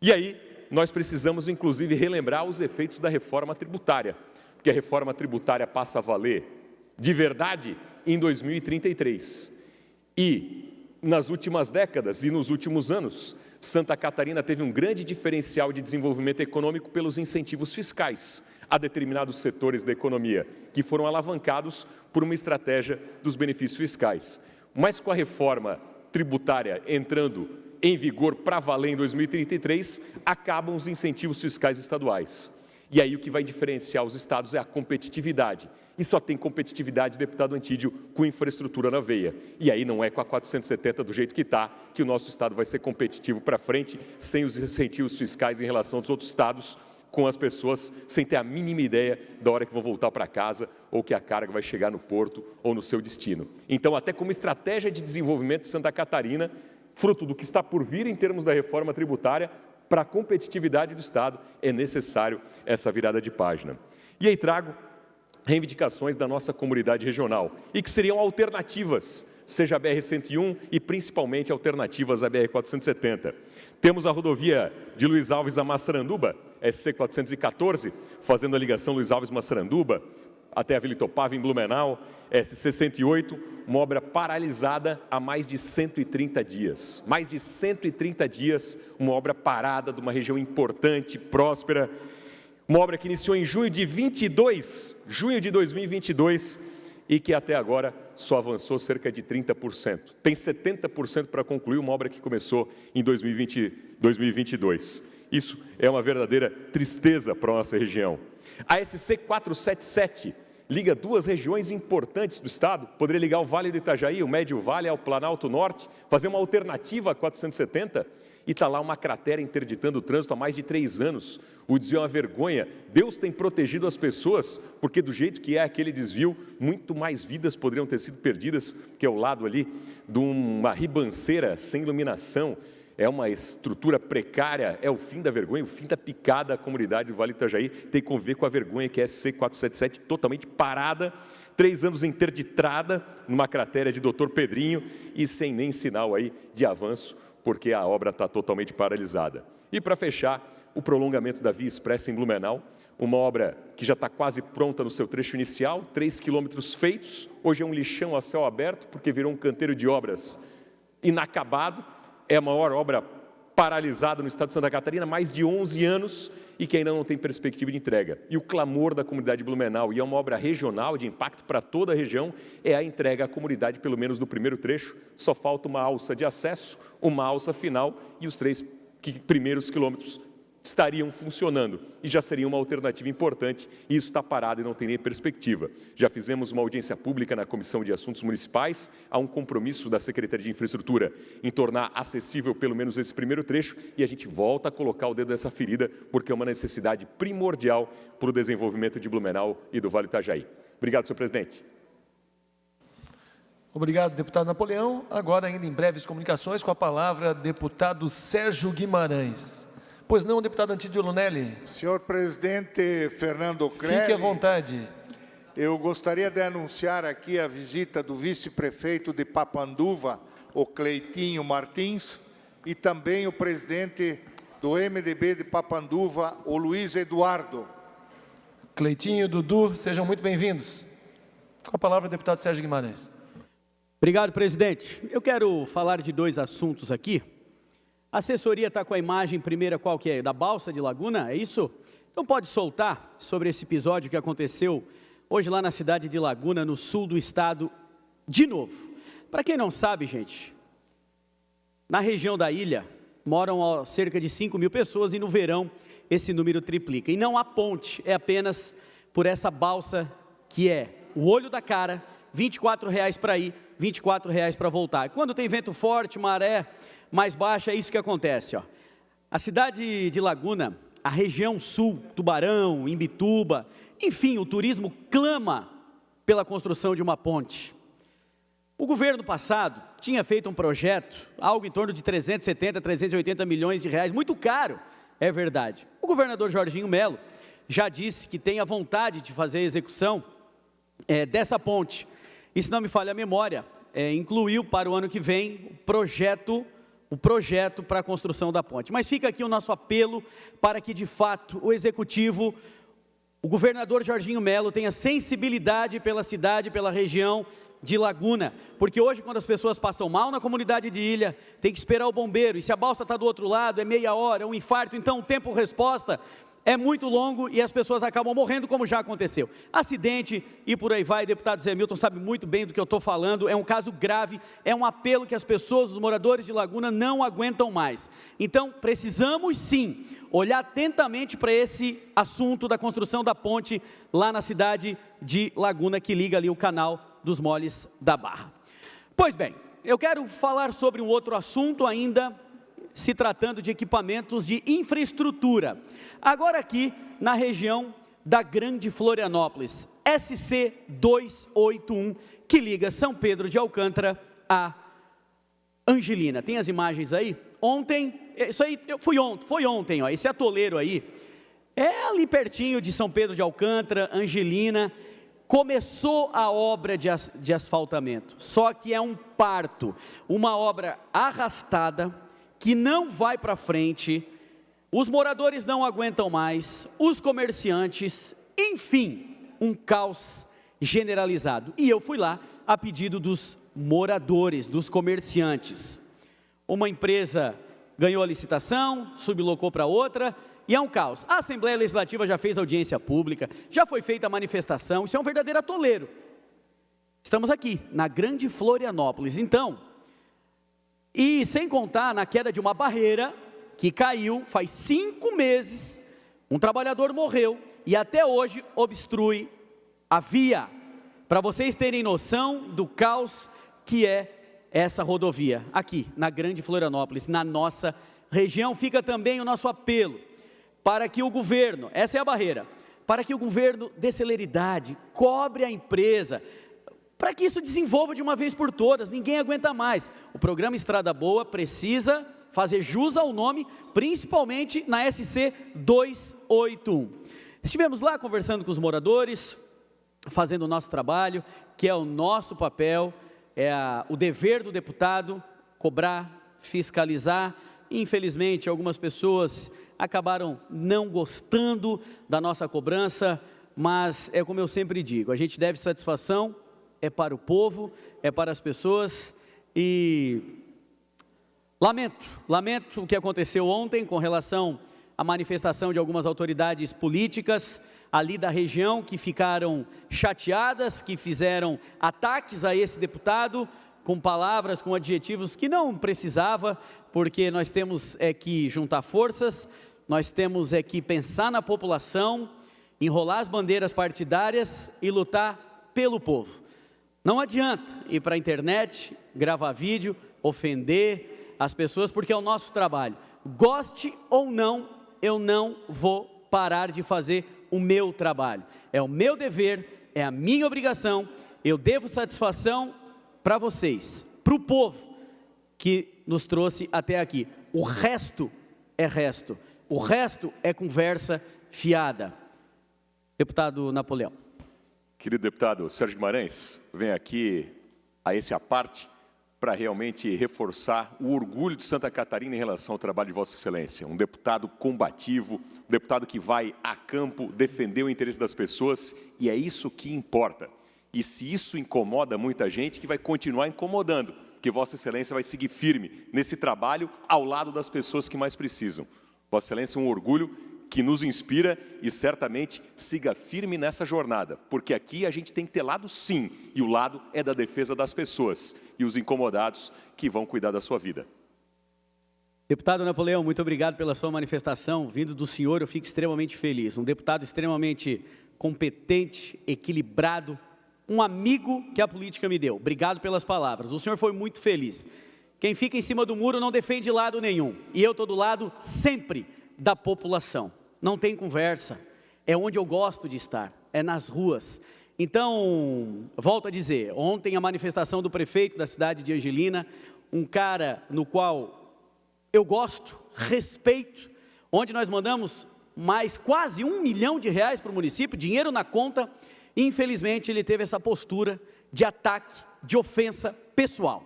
E aí, nós precisamos, inclusive, relembrar os efeitos da reforma tributária, porque a reforma tributária passa a valer, de verdade, em 2033. E nas últimas décadas e nos últimos anos, Santa Catarina teve um grande diferencial de desenvolvimento econômico pelos incentivos fiscais a determinados setores da economia, que foram alavancados por uma estratégia dos benefícios fiscais. Mas com a reforma tributária entrando em vigor para valer em 2033, acabam os incentivos fiscais estaduais. E aí o que vai diferenciar os estados é a competitividade. E só tem competitividade, deputado Antídio, com infraestrutura na veia. E aí não é com a 470 do jeito que está, que o nosso estado vai ser competitivo para frente, sem os incentivos fiscais em relação aos outros estados, com as pessoas sem ter a mínima ideia da hora que vão voltar para casa ou que a carga vai chegar no porto ou no seu destino. Então, até como estratégia de desenvolvimento de Santa Catarina, fruto do que está por vir em termos da reforma tributária, para a competitividade do Estado, é necessário essa virada de página. E aí trago reivindicações da nossa comunidade regional, e que seriam alternativas, seja a BR-101 e principalmente alternativas à BR-470. Temos a rodovia de Luiz Alves a Massaranduba, SC-414, fazendo a ligação Luiz Alves-Massaranduba, até a Vila Itopava, em Blumenau, SC-108, uma obra paralisada há mais de 130 dias. Mais de 130 dias, uma obra parada de uma região importante, próspera. Uma obra que iniciou em junho de 2022, e que até agora só avançou cerca de 30%. Tem 70% para concluir uma obra que começou em 2022. Isso é uma verdadeira tristeza para a nossa região. A SC-477 liga duas regiões importantes do estado, poderia ligar o Vale do Itajaí, o Médio Vale ao Planalto Norte, fazer uma alternativa à 470, e está lá uma cratera interditando o trânsito há mais de 3 anos. O desvio é uma vergonha. Deus tem protegido as pessoas, porque do jeito que é aquele desvio, muito mais vidas poderiam ter sido perdidas, que é o lado ali de uma ribanceira sem iluminação, é uma estrutura precária, é o fim da vergonha, o fim da picada. A comunidade do Vale do Itajaí tem que conviver com a vergonha que é a SC-477 totalmente parada, 3 anos interditada numa cratera de Dr. Pedrinho e sem nem sinal aí de avanço, porque a obra está totalmente paralisada. E para fechar, o prolongamento da Via Expressa em Blumenau, uma obra que já está quase pronta no seu trecho inicial, 3 quilômetros feitos, hoje é um lixão a céu aberto, porque virou um canteiro de obras inacabado. É a maior obra paralisada no estado de Santa Catarina, mais de 11 anos, e que ainda não tem perspectiva de entrega. E o clamor da comunidade de Blumenau, e é uma obra regional de impacto para toda a região, é a entrega à comunidade, pelo menos do primeiro trecho. Só falta uma alça de acesso, uma alça final, e os 3 primeiros quilômetros estariam funcionando, e já seria uma alternativa importante, e isso está parado e não tem nem perspectiva. Já fizemos uma audiência pública na Comissão de Assuntos Municipais, há um compromisso da Secretaria de Infraestrutura em tornar acessível pelo menos esse primeiro trecho, e a gente volta a colocar o dedo nessa ferida, porque é uma necessidade primordial para o desenvolvimento de Blumenau e do Vale do Itajaí. Obrigado, senhor presidente. Obrigado, deputado Napoleão. Agora, ainda em breves comunicações, com a palavra, deputado Sérgio Guimarães. Pois não, deputado Antídio Lunelli? Senhor presidente Fernando Crelli, fique à vontade. Eu gostaria de anunciar aqui a visita do vice-prefeito de Papanduva, o Cleitinho Martins, e também o presidente do MDB de Papanduva, o Luiz Eduardo. Cleitinho, Dudu, sejam muito bem-vindos. Com a palavra, deputado Sérgio Guimarães. Obrigado, presidente. Eu quero falar de dois assuntos aqui. A assessoria está com a imagem primeira, qual que é? Da balsa de Laguna, é isso? Então pode soltar sobre esse episódio que aconteceu hoje lá na cidade de Laguna, no sul do estado, de novo. Para quem não sabe, gente, na região da ilha moram cerca de 5.000 pessoas e no verão esse número triplica. E não há ponte, é apenas por essa balsa que é o olho da cara, R$ 24,00 para ir, R$ 24,00 para voltar. Quando tem vento forte, maré mais baixa, é isso que acontece. Ó. A cidade de Laguna, a região sul, Tubarão, Imbituba, enfim, o turismo clama pela construção de uma ponte. O governo passado tinha feito um projeto, algo em torno de 370, 380 milhões de reais, muito caro, é verdade. O governador Jorginho Melo já disse que tem a vontade de fazer a execução dessa ponte. E se não me falha a memória, incluiu para o ano que vem o projeto para a construção da ponte. Mas fica aqui o nosso apelo para que, de fato, o executivo, o governador Jorginho Melo, tenha sensibilidade pela cidade, pela região de Laguna, porque hoje, quando as pessoas passam mal na comunidade de Ilha, tem que esperar o bombeiro, e se a balsa está do outro lado, é meia hora, é um infarto, então o tempo-resposta é muito longo e as pessoas acabam morrendo, como já aconteceu. Acidente e por aí vai, deputado Zé Milton sabe muito bem do que eu estou falando, é um caso grave, é um apelo que as pessoas, os moradores de Laguna não aguentam mais. Então, precisamos sim olhar atentamente para esse assunto da construção da ponte lá na cidade de Laguna, que liga ali o canal dos Moles da Barra. Pois bem, eu quero falar sobre um outro assunto ainda, se tratando de equipamentos de infraestrutura. Agora aqui na região da Grande Florianópolis, SC 281, que liga São Pedro de Alcântara a Angelina. Tem as imagens aí? Ontem, isso aí foi ontem, ó, esse atoleiro aí, é ali pertinho de São Pedro de Alcântara, Angelina. Começou a obra de asfaltamento, só que é um parto, uma obra arrastada, que não vai para frente, os moradores não aguentam mais, os comerciantes, enfim, um caos generalizado. E eu fui lá a pedido dos moradores, dos comerciantes. Uma empresa ganhou a licitação, sublocou para outra, e é um caos. A Assembleia Legislativa já fez audiência pública, já foi feita a manifestação, isso é um verdadeiro atoleiro. Estamos aqui, na Grande Florianópolis, então, e sem contar na queda de uma barreira que caiu faz 5 meses, um trabalhador morreu e até hoje obstrui a via. Para vocês terem noção do caos que é essa rodovia, aqui na Grande Florianópolis, na nossa região, fica também o nosso apelo para que o governo, essa é a barreira, para que o governo dê celeridade, cobre a empresa, para que isso desenvolva de uma vez por todas, ninguém aguenta mais. O programa Estrada Boa precisa fazer jus ao nome, principalmente na SC 281. Estivemos lá conversando com os moradores, fazendo o nosso trabalho, que é o nosso papel, o dever do deputado, cobrar, fiscalizar. Infelizmente, algumas pessoas acabaram não gostando da nossa cobrança, mas é como eu sempre digo, a gente deve satisfação, é para o povo, é para as pessoas, e lamento o que aconteceu ontem com relação à manifestação de algumas autoridades políticas ali da região, que ficaram chateadas, que fizeram ataques a esse deputado, com palavras, com adjetivos que não precisava, porque nós temos que juntar forças, nós temos que pensar na população, enrolar as bandeiras partidárias e lutar pelo povo. Não adianta ir para a internet, gravar vídeo, ofender as pessoas, porque é o nosso trabalho. Goste ou não, eu não vou parar de fazer o meu trabalho. É o meu dever, é a minha obrigação, eu devo satisfação para vocês, para o povo que nos trouxe até aqui. O resto é resto. O resto é conversa fiada. Deputado Napoleão. Querido deputado Sérgio Guimarães, vem aqui a esse à parte para realmente reforçar o orgulho de Santa Catarina em relação ao trabalho de Vossa Excelência. Um deputado combativo, um deputado que vai a campo defender o interesse das pessoas, e é isso que importa. E se isso incomoda muita gente, que vai continuar incomodando, porque Vossa Excelência vai seguir firme nesse trabalho ao lado das pessoas que mais precisam. Vossa Excelência é um orgulho que nos inspira e certamente siga firme nessa jornada, porque aqui a gente tem que ter lado sim, e o lado é da defesa das pessoas e os incomodados que vão cuidar da sua vida. Deputado Napoleão, muito obrigado pela sua manifestação. Vindo do senhor, eu fico extremamente feliz. Um deputado extremamente competente, equilibrado, um amigo que a política me deu. Obrigado pelas palavras. O senhor foi muito feliz. Quem fica em cima do muro não defende lado nenhum. E eu estou do lado sempre da população. Não tem conversa. É onde eu gosto de estar. É nas ruas. Então, volto a dizer, ontem a manifestação do prefeito da cidade de Angelina, um cara no qual eu gosto, respeito, onde nós mandamos mais quase R$1 milhão para o município, dinheiro na conta. Infelizmente, ele teve essa postura de ataque, de ofensa pessoal.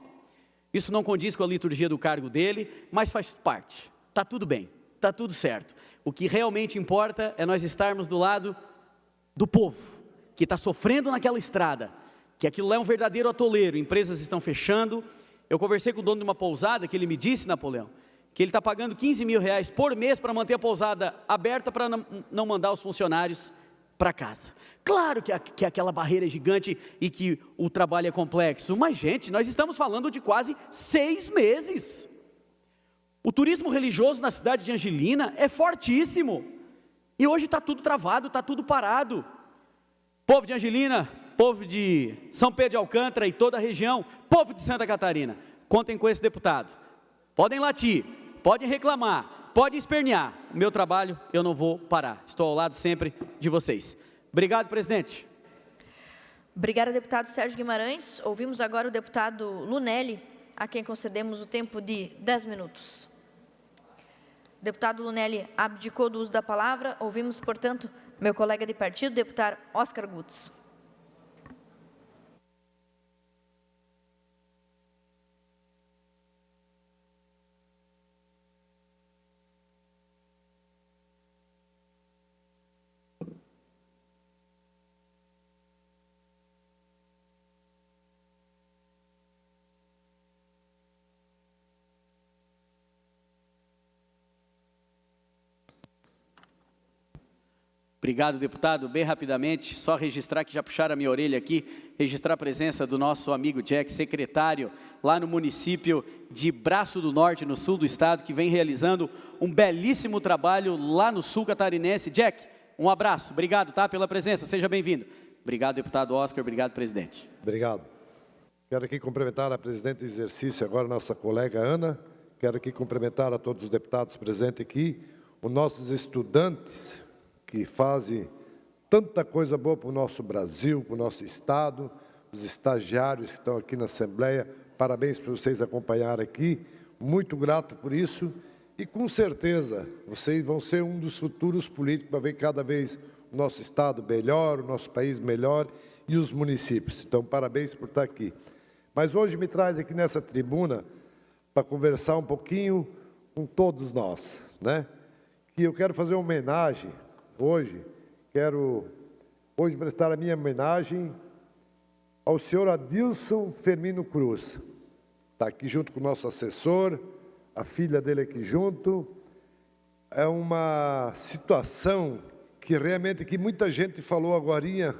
Isso não condiz com a liturgia do cargo dele, mas faz parte. Está tudo bem, está tudo certo. O que realmente importa é nós estarmos do lado do povo, que está sofrendo naquela estrada, que aquilo lá é um verdadeiro atoleiro, empresas estão fechando. Eu conversei com o dono de uma pousada, que ele me disse, Napoleão, que ele está pagando R$15 mil por mês para manter a pousada aberta, para não mandar os funcionários para casa. Claro que aquela barreira é gigante e que o trabalho é complexo, mas gente, nós estamos falando de quase 6 meses. O turismo religioso na cidade de Angelina é fortíssimo, e hoje está tudo travado, está tudo parado. Povo de Angelina, povo de São Pedro de Alcântara e toda a região, povo de Santa Catarina, contem com esse deputado. Podem latir, podem reclamar, podem espernear. O meu trabalho eu não vou parar. Estou ao lado sempre de vocês. Obrigado, presidente. Obrigada, deputado Sérgio Guimarães. Ouvimos agora o deputado Lunelli, a quem concedemos o tempo de 10 minutos. O deputado Lunelli abdicou do uso da palavra. Ouvimos, portanto, meu colega de partido, deputado Oscar Gutz. Obrigado, deputado. Bem rapidamente, só registrar que já puxaram a minha orelha aqui, registrar a presença do nosso amigo Jack, secretário lá no município de Braço do Norte, no sul do estado, que vem realizando um belíssimo trabalho lá no sul catarinense. Jack, um abraço. Obrigado, tá, pela presença. Seja bem-vindo. Obrigado, deputado Oscar. Obrigado, presidente. Obrigado. Quero aqui cumprimentar a presidente de exercício, agora nossa colega Ana. Quero aqui cumprimentar a todos os deputados presentes aqui, os nossos estudantes, que fazem tanta coisa boa para o nosso Brasil, para o nosso Estado, os estagiários que estão aqui na Assembleia, parabéns por vocês acompanharem aqui, muito grato por isso, e com certeza vocês vão ser um dos futuros políticos para ver cada vez o nosso Estado melhor, o nosso país melhor e os municípios. Então, parabéns por estar aqui. Mas hoje me traz aqui nessa tribuna para conversar um pouquinho com todos nós, né? E eu quero fazer uma homenagem. Quero prestar a minha homenagem ao senhor Adilson Firmino Cruz. Está aqui junto com o nosso assessor, a filha dele aqui junto. É uma situação que realmente que muita gente falou agorinha,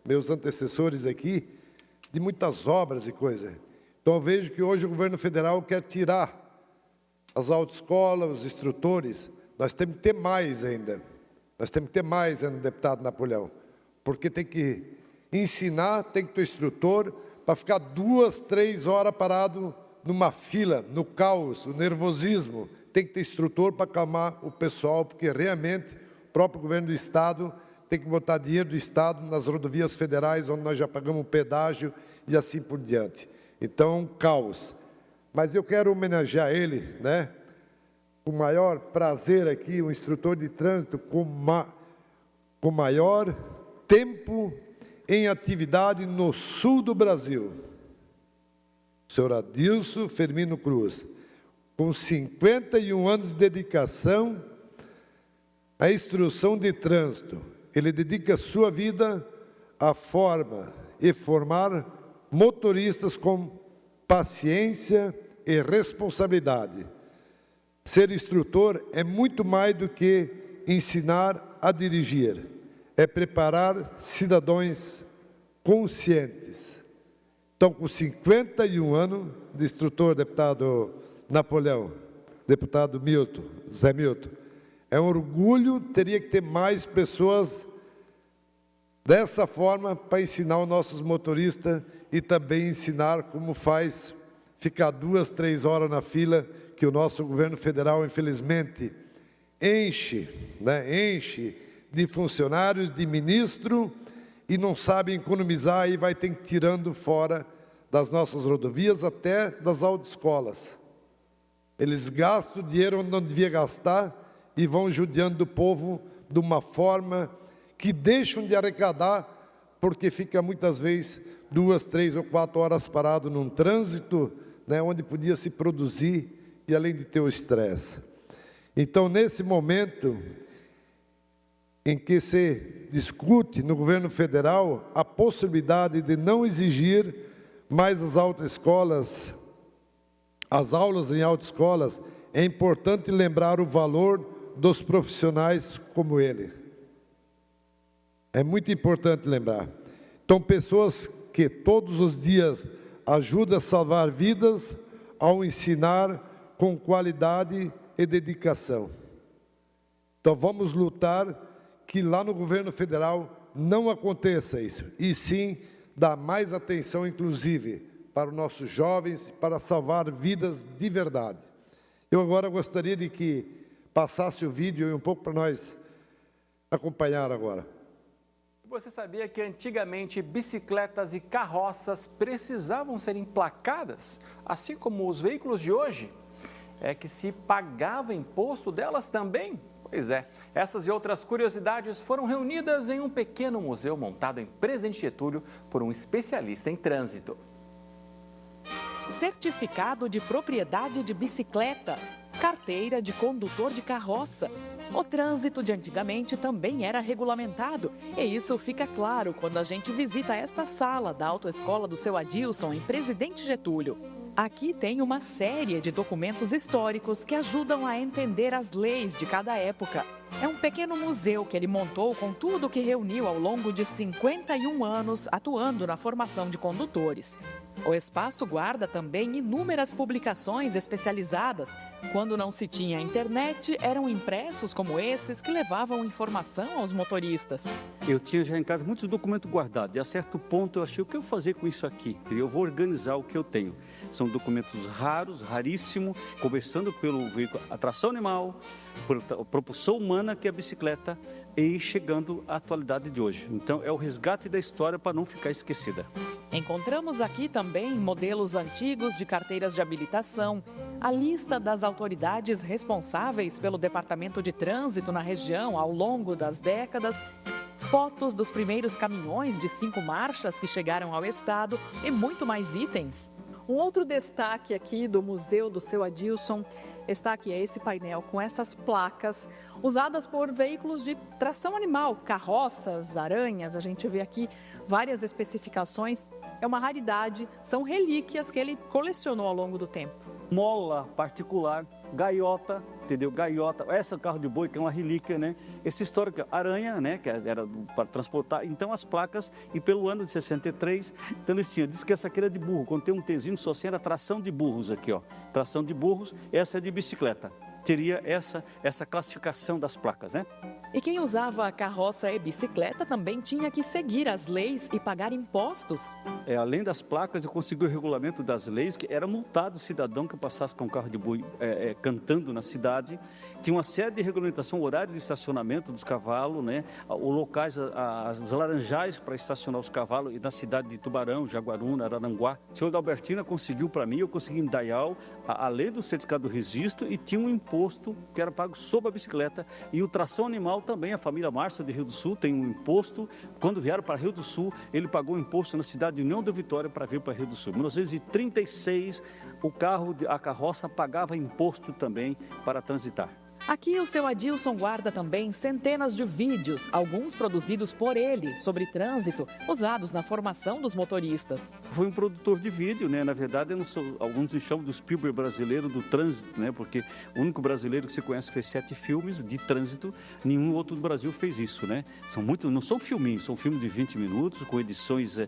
meus antecessores aqui, de muitas obras e coisas. Então eu vejo que hoje o governo federal quer tirar as autoescolas, os instrutores. Nós temos que ter mais ainda. Nós temos que ter mais, deputado Napoleão, porque tem que ensinar, tem que ter instrutor, para ficar 2, 3 horas parado numa fila, no caos, o nervosismo. Tem que ter instrutor para acalmar o pessoal, porque realmente o próprio governo do Estado tem que botar dinheiro do Estado nas rodovias federais, onde nós já pagamos o pedágio e assim por diante. Então, um caos. Mas eu quero homenagear ele, né? Com o maior prazer aqui, um instrutor de trânsito com maior tempo em atividade no sul do Brasil. O senhor Adilson Firmino Cruz, com 51 anos de dedicação à instrução de trânsito. Ele dedica sua vida à forma e formar motoristas com paciência e responsabilidade. Ser instrutor é muito mais do que ensinar a dirigir. É preparar cidadãos conscientes. Então, com 51 anos de instrutor, deputado Napoleão, deputado Milton, Zé Milton, é um orgulho, teria que ter mais pessoas dessa forma para ensinar os nossos motoristas e também ensinar como faz ficar 2, 3 horas na fila, que o nosso governo federal, infelizmente, enche de funcionários, de ministro, e não sabe economizar e vai ter que ir tirando fora das nossas rodovias, até das autoescolas. Eles gastam dinheiro onde não devia gastar e vão judiando o povo de uma forma que deixam de arrecadar, porque fica muitas vezes 2, 3 ou 4 horas parado num trânsito, né, onde podia se produzir e além de ter o estresse. Então, nesse momento em que se discute no governo federal a possibilidade de não exigir mais as autoescolas, as aulas em autoescolas, é importante lembrar o valor dos profissionais como ele. É muito importante lembrar. Então, pessoas que todos os dias ajudam a salvar vidas ao ensinar com qualidade e dedicação. Então, vamos lutar que lá no governo federal não aconteça isso, e sim dar mais atenção, inclusive, para os nossos jovens, para salvar vidas de verdade. Eu agora gostaria de que passasse o vídeo e um pouco para nós acompanhar agora. Você sabia que antigamente bicicletas e carroças precisavam ser emplacadas, assim como os veículos de hoje? É que se pagava imposto delas também? Pois é, essas e outras curiosidades foram reunidas em um pequeno museu montado em Presidente Getúlio por um especialista em trânsito. Certificado de propriedade de bicicleta, carteira de condutor de carroça. O trânsito de antigamente também era regulamentado, e isso fica claro quando a gente visita esta sala da Autoescola do seu Adilson em Presidente Getúlio. Aqui tem uma série de documentos históricos que ajudam a entender as leis de cada época. É um pequeno museu que ele montou com tudo que reuniu ao longo de 51 anos atuando na formação de condutores. O espaço guarda também inúmeras publicações especializadas. Quando não se tinha internet, eram impressos como esses que levavam informação aos motoristas. Eu tinha já em casa muitos documentos guardados e a certo ponto eu achei, o que eu vou fazer com isso aqui? Eu vou organizar o que eu tenho. São documentos raros, raríssimos, começando pelo veículo, a tração animal, a propulsão humana, que é a bicicleta, e chegando à atualidade de hoje. Então é o resgate da história para não ficar esquecida. Encontramos aqui também modelos antigos de carteiras de habilitação, a lista das autoridades responsáveis pelo Departamento de Trânsito na região ao longo das décadas, fotos dos primeiros caminhões de 5 marchas que chegaram ao estado e muito mais itens. Um outro destaque aqui do Museu do seu Adilson está aqui, é esse painel com essas placas usadas por veículos de tração animal, carroças, aranhas, a gente vê aqui várias especificações. É uma raridade, são relíquias que ele colecionou ao longo do tempo. Mola particular, gaiota, entendeu? Gaiota, essa é o carro de boi, que é uma relíquia, né? Esse histórico, aranha, né? Que era para transportar. Então, as placas, e pelo ano de 63, então eles tinham, diz que essa aqui era de burro. Quando tem um Tzinho, só assim era tração de burros aqui, ó. Tração de burros, essa é de bicicleta. Teria essa classificação das placas, né? E quem usava a carroça e bicicleta também tinha que seguir as leis e pagar impostos. Além das placas, eu consegui o regulamento das leis, que era multado o cidadão que passasse com um carro de boi cantando na cidade. Tinha uma série de regulamentação, horário de estacionamento dos cavalos, né? Os locais, os laranjais para estacionar os cavalos na cidade de Tubarão, Jaguaruna, Araranguá. O senhor da Albertina conseguiu para mim, eu consegui em Dayal, a lei do certificado do registro e tinha um imposto que era pago sobre a bicicleta. E o tração animal também, a família Márcia de Rio do Sul tem um imposto. Quando vieram para Rio do Sul, ele pagou um imposto na cidade de União da Vitória para vir para Rio do Sul. Em 1936, a carroça pagava imposto também para transitar. Aqui o seu Adilson guarda também centenas de vídeos, alguns produzidos por ele, sobre trânsito, usados na formação dos motoristas. Fui um produtor de vídeo, né? Na verdade, eu não sou, alguns me chamam do Spielberg brasileiro do trânsito, né? Porque o único brasileiro que se conhece fez 7 filmes de trânsito, nenhum outro do Brasil fez isso, né? Não são filminhos, são filmes de 20 minutos, com edições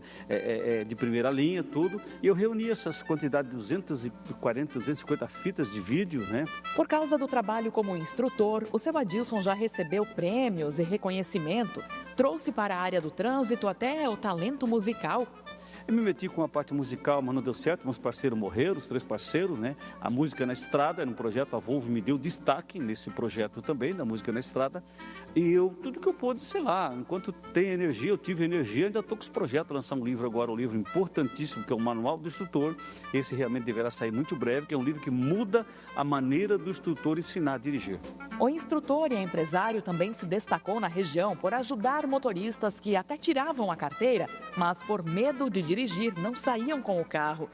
de primeira linha, tudo. E eu reuni essas quantidades de 240, 250 fitas de vídeo, né? Por causa do trabalho como instrutor, o seu Adilson já recebeu prêmios e reconhecimento, trouxe para a área do trânsito até o talento musical. Eu me meti com a parte musical, mas não deu certo, meus parceiros morreram, os 3 parceiros, né? A Música na Estrada era um projeto, a Volvo me deu destaque nesse projeto também, da Música na Estrada. E eu, tudo que eu pude, sei lá, enquanto tem energia, eu tive energia, ainda estou com esse projeto, lançar um livro agora, um livro importantíssimo, que é o Manual do Instrutor. Esse realmente deverá sair muito breve, que é um livro que muda a maneira do instrutor ensinar a dirigir. O instrutor e empresário também se destacou na região por ajudar motoristas que até tiravam a carteira, mas por medo de dirigir, não saíam com o carro.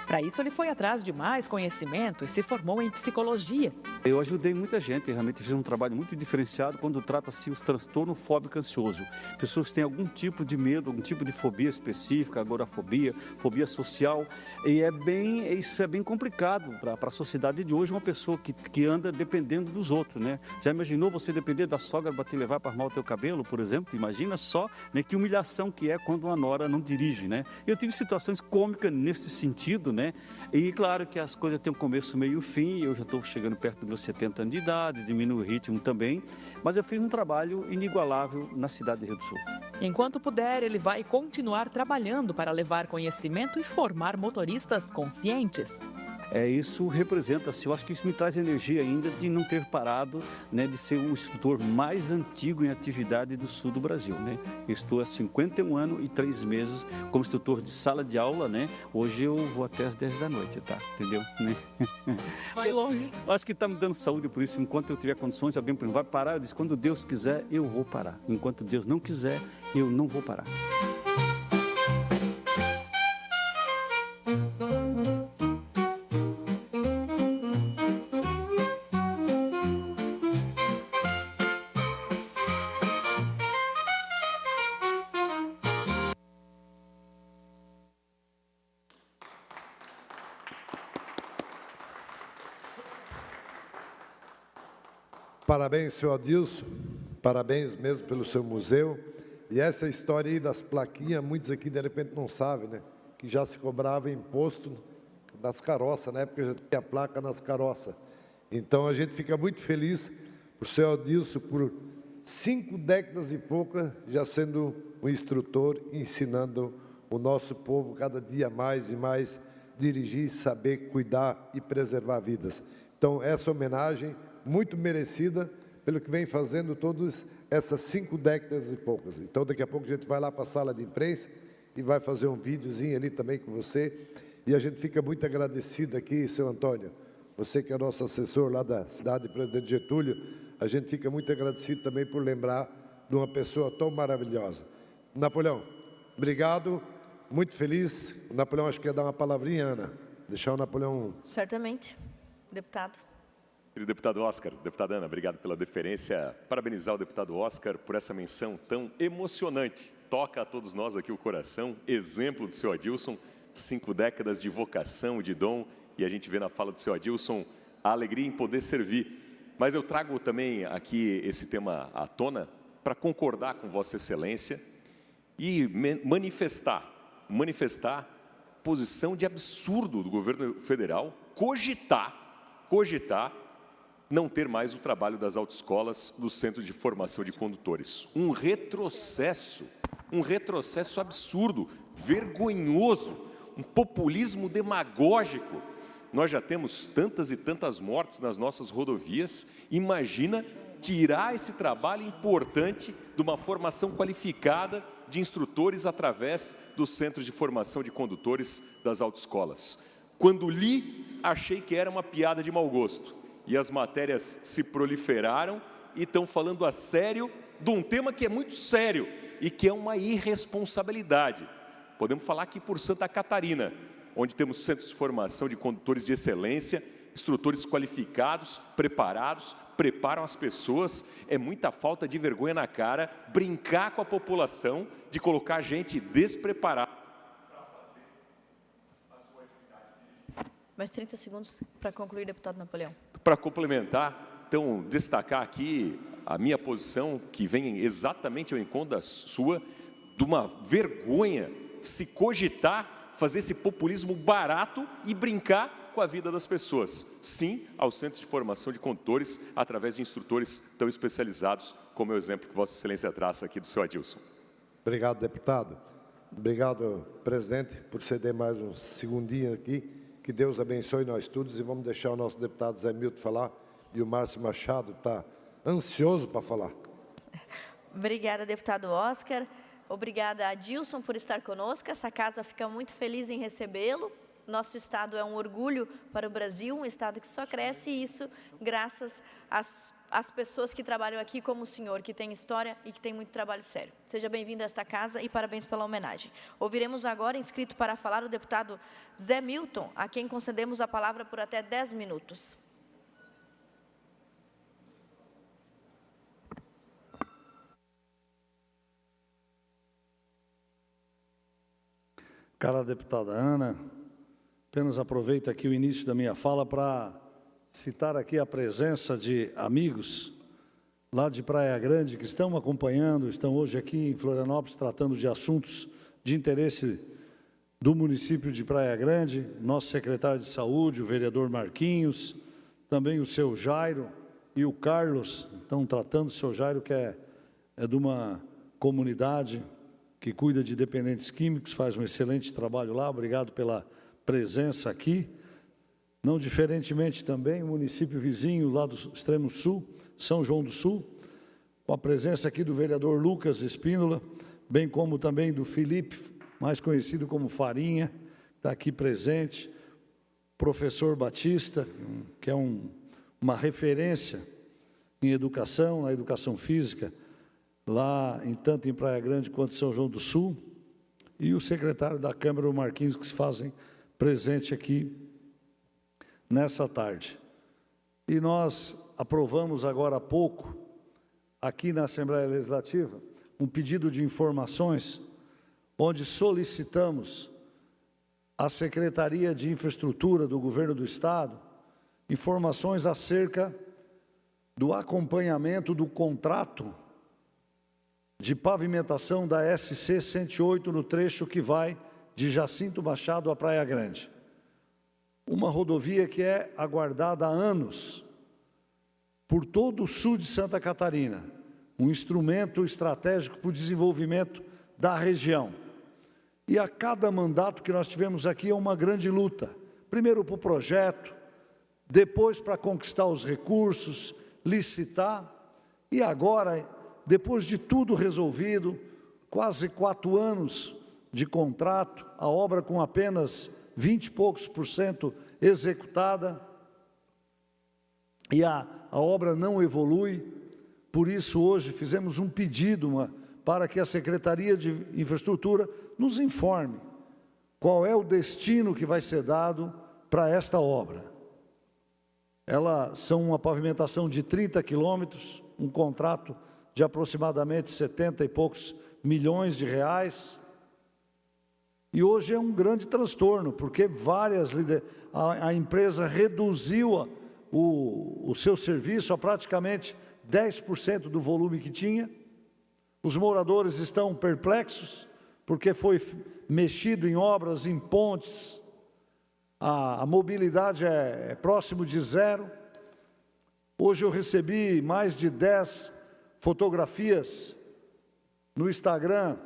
Para isso, ele foi atrás de mais conhecimento e se formou em psicologia. Eu ajudei muita gente, realmente fiz um trabalho muito diferenciado quando trata-se os transtorno fóbico ansioso. Pessoas que têm algum tipo de medo, algum tipo de fobia específica, agorafobia, fobia social. E isso é bem complicado para a sociedade de hoje, uma pessoa que anda dependendo dos outros, né? Já imaginou você depender da sogra para te levar para arrumar o teu cabelo, por exemplo? Imagina só, né, que humilhação que é quando uma nora não dirige, né? Eu tive situações cômicas nesse sentido, né? E claro que as coisas têm um começo, meio e fim. Eu já estou chegando perto dos meus 70 anos de idade, diminuo o ritmo também. Mas eu fiz um trabalho inigualável na cidade de Rio do Sul. Enquanto puder, ele vai continuar trabalhando para levar conhecimento e formar motoristas conscientes. Isso representa-se, eu acho que isso me traz energia ainda de não ter parado, né, de ser o instrutor mais antigo em atividade do sul do Brasil, né? Eu estou há 51 anos e 3 meses como instrutor de sala de aula, né? Hoje eu vou até às 10 da noite, tá? Entendeu? Né? Vai longe. Eu acho que está me dando saúde, por isso, enquanto eu tiver condições, alguém vai parar, eu disse, quando Deus quiser, eu vou parar. Enquanto Deus não quiser, eu não vou parar. Parabéns, senhor Adilson, parabéns mesmo pelo seu museu. E essa história aí das plaquinhas, muitos aqui de repente não sabem, né? Que já se cobrava imposto nas carroças, na época já tinha placa nas carroças. Então a gente fica muito feliz por senhor Adilson, por 5 décadas e poucas, já sendo um instrutor, ensinando o nosso povo cada dia mais e mais dirigir, saber cuidar e preservar vidas. Então essa homenagem muito merecida pelo que vem fazendo todas essas 5 décadas e poucas. Então, daqui a pouco a gente vai lá para a sala de imprensa e vai fazer um videozinho ali também com você. E a gente fica muito agradecido aqui, seu Antônio, você que é nosso assessor lá da cidade de Presidente Getúlio, a gente fica muito agradecido também por lembrar de uma pessoa tão maravilhosa. Napoleão, obrigado, muito feliz. O Napoleão acho que ia dar uma palavrinha, Ana. Deixar o Napoleão... Certamente, deputado. Querido deputado Oscar, deputada Ana, obrigado pela deferência. Parabenizar o deputado Oscar por essa menção tão emocionante. Toca a todos nós aqui o coração, exemplo do seu Adilson, 5 décadas de vocação, de dom, e a gente vê na fala do seu Adilson a alegria em poder servir. Mas eu trago também aqui esse tema à tona para concordar com Vossa Excelência e manifestar posição de absurdo do governo federal cogitar não ter mais o trabalho das autoescolas do Centro de Formação de Condutores. Um retrocesso absurdo, vergonhoso, um populismo demagógico. Nós já temos tantas e tantas mortes nas nossas rodovias, imagina tirar esse trabalho importante de uma formação qualificada de instrutores através do Centro de Formação de Condutores das autoescolas. Quando li, achei que era uma piada de mau gosto. E as matérias se proliferaram e estão falando a sério de um tema que é muito sério e que é uma irresponsabilidade. Podemos falar aqui por Santa Catarina, onde temos centros de formação de condutores de excelência, instrutores qualificados, preparados, preparam as pessoas. É muita falta de vergonha na cara brincar com a população, de colocar gente despreparada. Mais 30 segundos para concluir, deputado Napoleão. Para complementar, então, destacar aqui a minha posição, que vem exatamente ao encontro da sua, de uma vergonha se cogitar fazer esse populismo barato e brincar com a vida das pessoas. Sim, aos centros de formação de condutores, através de instrutores tão especializados, como é o exemplo que Vossa Excelência traça aqui do seu Adilson. Obrigado, deputado. Obrigado, presidente, por ceder mais um segundinho aqui. Que Deus abençoe nós todos e vamos deixar o nosso deputado Zé Milton falar e o Márcio Machado está ansioso para falar. Obrigada, deputado Oscar. Obrigada, Adilson, por estar conosco. Essa casa fica muito feliz em recebê-lo. Nosso estado é um orgulho para o Brasil, um estado que só cresce, e isso graças às pessoas que trabalham aqui, como o senhor, que tem história e que tem muito trabalho sério. Seja bem-vindo a esta casa e parabéns pela homenagem. Ouviremos agora, inscrito para falar, o deputado Zé Milton, a quem concedemos a palavra por até 10 minutos. Cara deputada Ana, apenas aproveito aqui o início da minha fala para citar aqui a presença de amigos lá de Praia Grande que estão acompanhando, estão hoje aqui em Florianópolis tratando de assuntos de interesse do município de Praia Grande, nosso secretário de Saúde, o vereador Marquinhos, também o seu Jairo e o Carlos, estão tratando o seu Jairo, que é de uma comunidade que cuida de dependentes químicos, faz um excelente trabalho lá. Obrigado pela presença aqui. Não diferentemente também, o município vizinho lá do extremo sul, São João do Sul, com a presença aqui do vereador Lucas Espínola, bem como também do Felipe, mais conhecido como Farinha, está aqui presente, professor Batista, que é uma referência em educação, na educação física, lá tanto em Praia Grande quanto em São João do Sul, e o secretário da Câmara, o Marquinhos, que se fazem presente aqui nessa tarde. E nós aprovamos agora há pouco, aqui na Assembleia Legislativa, um pedido de informações, onde solicitamos à Secretaria de Infraestrutura do Governo do Estado informações acerca do acompanhamento do contrato de pavimentação da SC 108 no trecho que vai de Jacinto Machado a Praia Grande. Uma rodovia que é aguardada há anos por todo o sul de Santa Catarina, um instrumento estratégico para o desenvolvimento da região. E a cada mandato que nós tivemos aqui é uma grande luta. Primeiro para o projeto, depois para conquistar os recursos, licitar, e agora, depois de tudo resolvido, quase 4 anos de contrato, a obra com apenas 20 e poucos % executada, e a obra não evolui. Por isso, hoje, fizemos um pedido para que a Secretaria de Infraestrutura nos informe qual é o destino que vai ser dado para esta obra. São uma pavimentação de 30 quilômetros, um contrato de aproximadamente 70 e poucos milhões de reais. E hoje é um grande transtorno, porque a empresa reduziu o seu serviço a praticamente 10% do volume que tinha. Os moradores estão perplexos, porque foi mexido em obras, em pontes, a mobilidade é próximo de zero. Hoje eu recebi mais de 10 fotografias no Instagram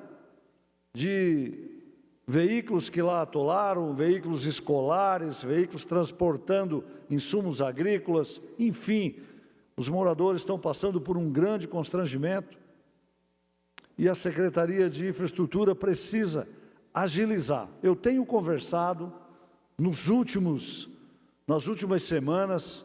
de veículos que lá atolaram, veículos escolares, veículos transportando insumos agrícolas, enfim, os moradores estão passando por um grande constrangimento e a Secretaria de Infraestrutura precisa agilizar. Eu tenho conversado nas últimas semanas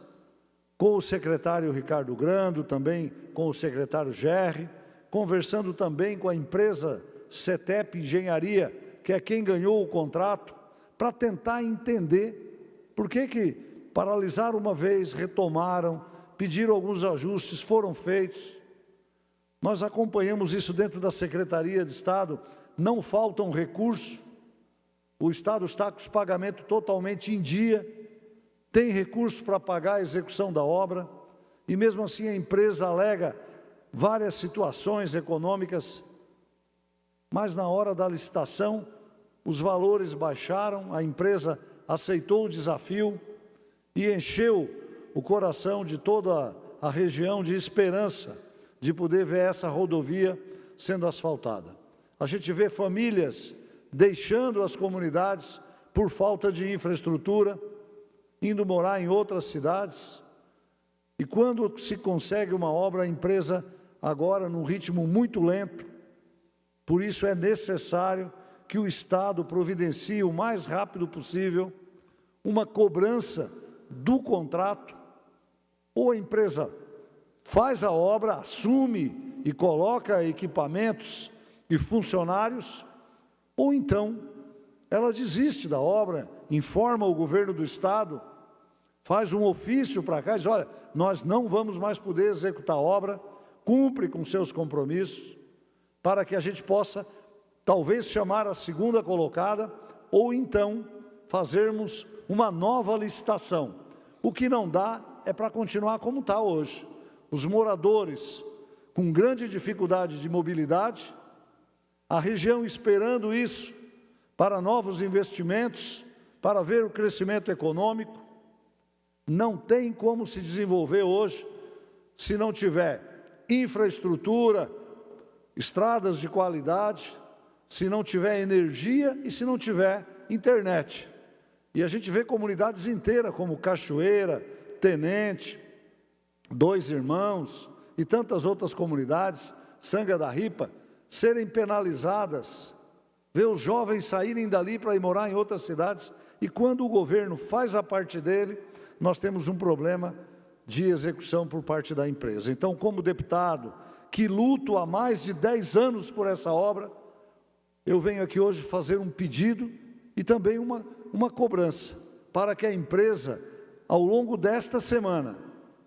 com o secretário Ricardo Grando, também com o secretário Gerri, conversando também com a empresa CETEP Engenharia, que é quem ganhou o contrato, para tentar entender por que paralisaram uma vez, retomaram, pediram alguns ajustes, foram feitos. Nós acompanhamos isso dentro da Secretaria de Estado, não faltam recursos, o Estado está com os pagamentos totalmente em dia, tem recursos para pagar a execução da obra, e mesmo assim a empresa alega várias situações econômicas, mas na hora da licitação, os valores baixaram, a empresa aceitou o desafio e encheu o coração de toda a região de esperança de poder ver essa rodovia sendo asfaltada. A gente vê famílias deixando as comunidades por falta de infraestrutura, indo morar em outras cidades, e quando se consegue uma obra, a empresa agora num ritmo muito lento, por isso é necessário que o Estado providencie o mais rápido possível uma cobrança do contrato, ou a empresa faz a obra, assume e coloca equipamentos e funcionários, ou então ela desiste da obra, informa o governo do Estado, faz um ofício para cá e diz, olha, nós não vamos mais poder executar a obra, cumpre com seus compromissos, para que a gente possa, talvez, chamar a segunda colocada, ou então fazermos uma nova licitação. O que não dá é para continuar como está hoje. Os moradores com grande dificuldade de mobilidade, a região esperando isso para novos investimentos, para ver o crescimento econômico. Não tem como se desenvolver hoje se não tiver infraestrutura, estradas de qualidade, se não tiver energia e se não tiver internet. E a gente vê comunidades inteiras como Cachoeira, Tenente, Dois Irmãos e tantas outras comunidades, Sanga da Ripa, serem penalizadas, ver os jovens saírem dali para ir morar em outras cidades, e quando o governo faz a parte dele, nós temos um problema de execução por parte da empresa. Então, como deputado, que luto há mais de 10 anos por essa obra, eu venho aqui hoje fazer um pedido e também uma cobrança, para que a empresa, ao longo desta semana,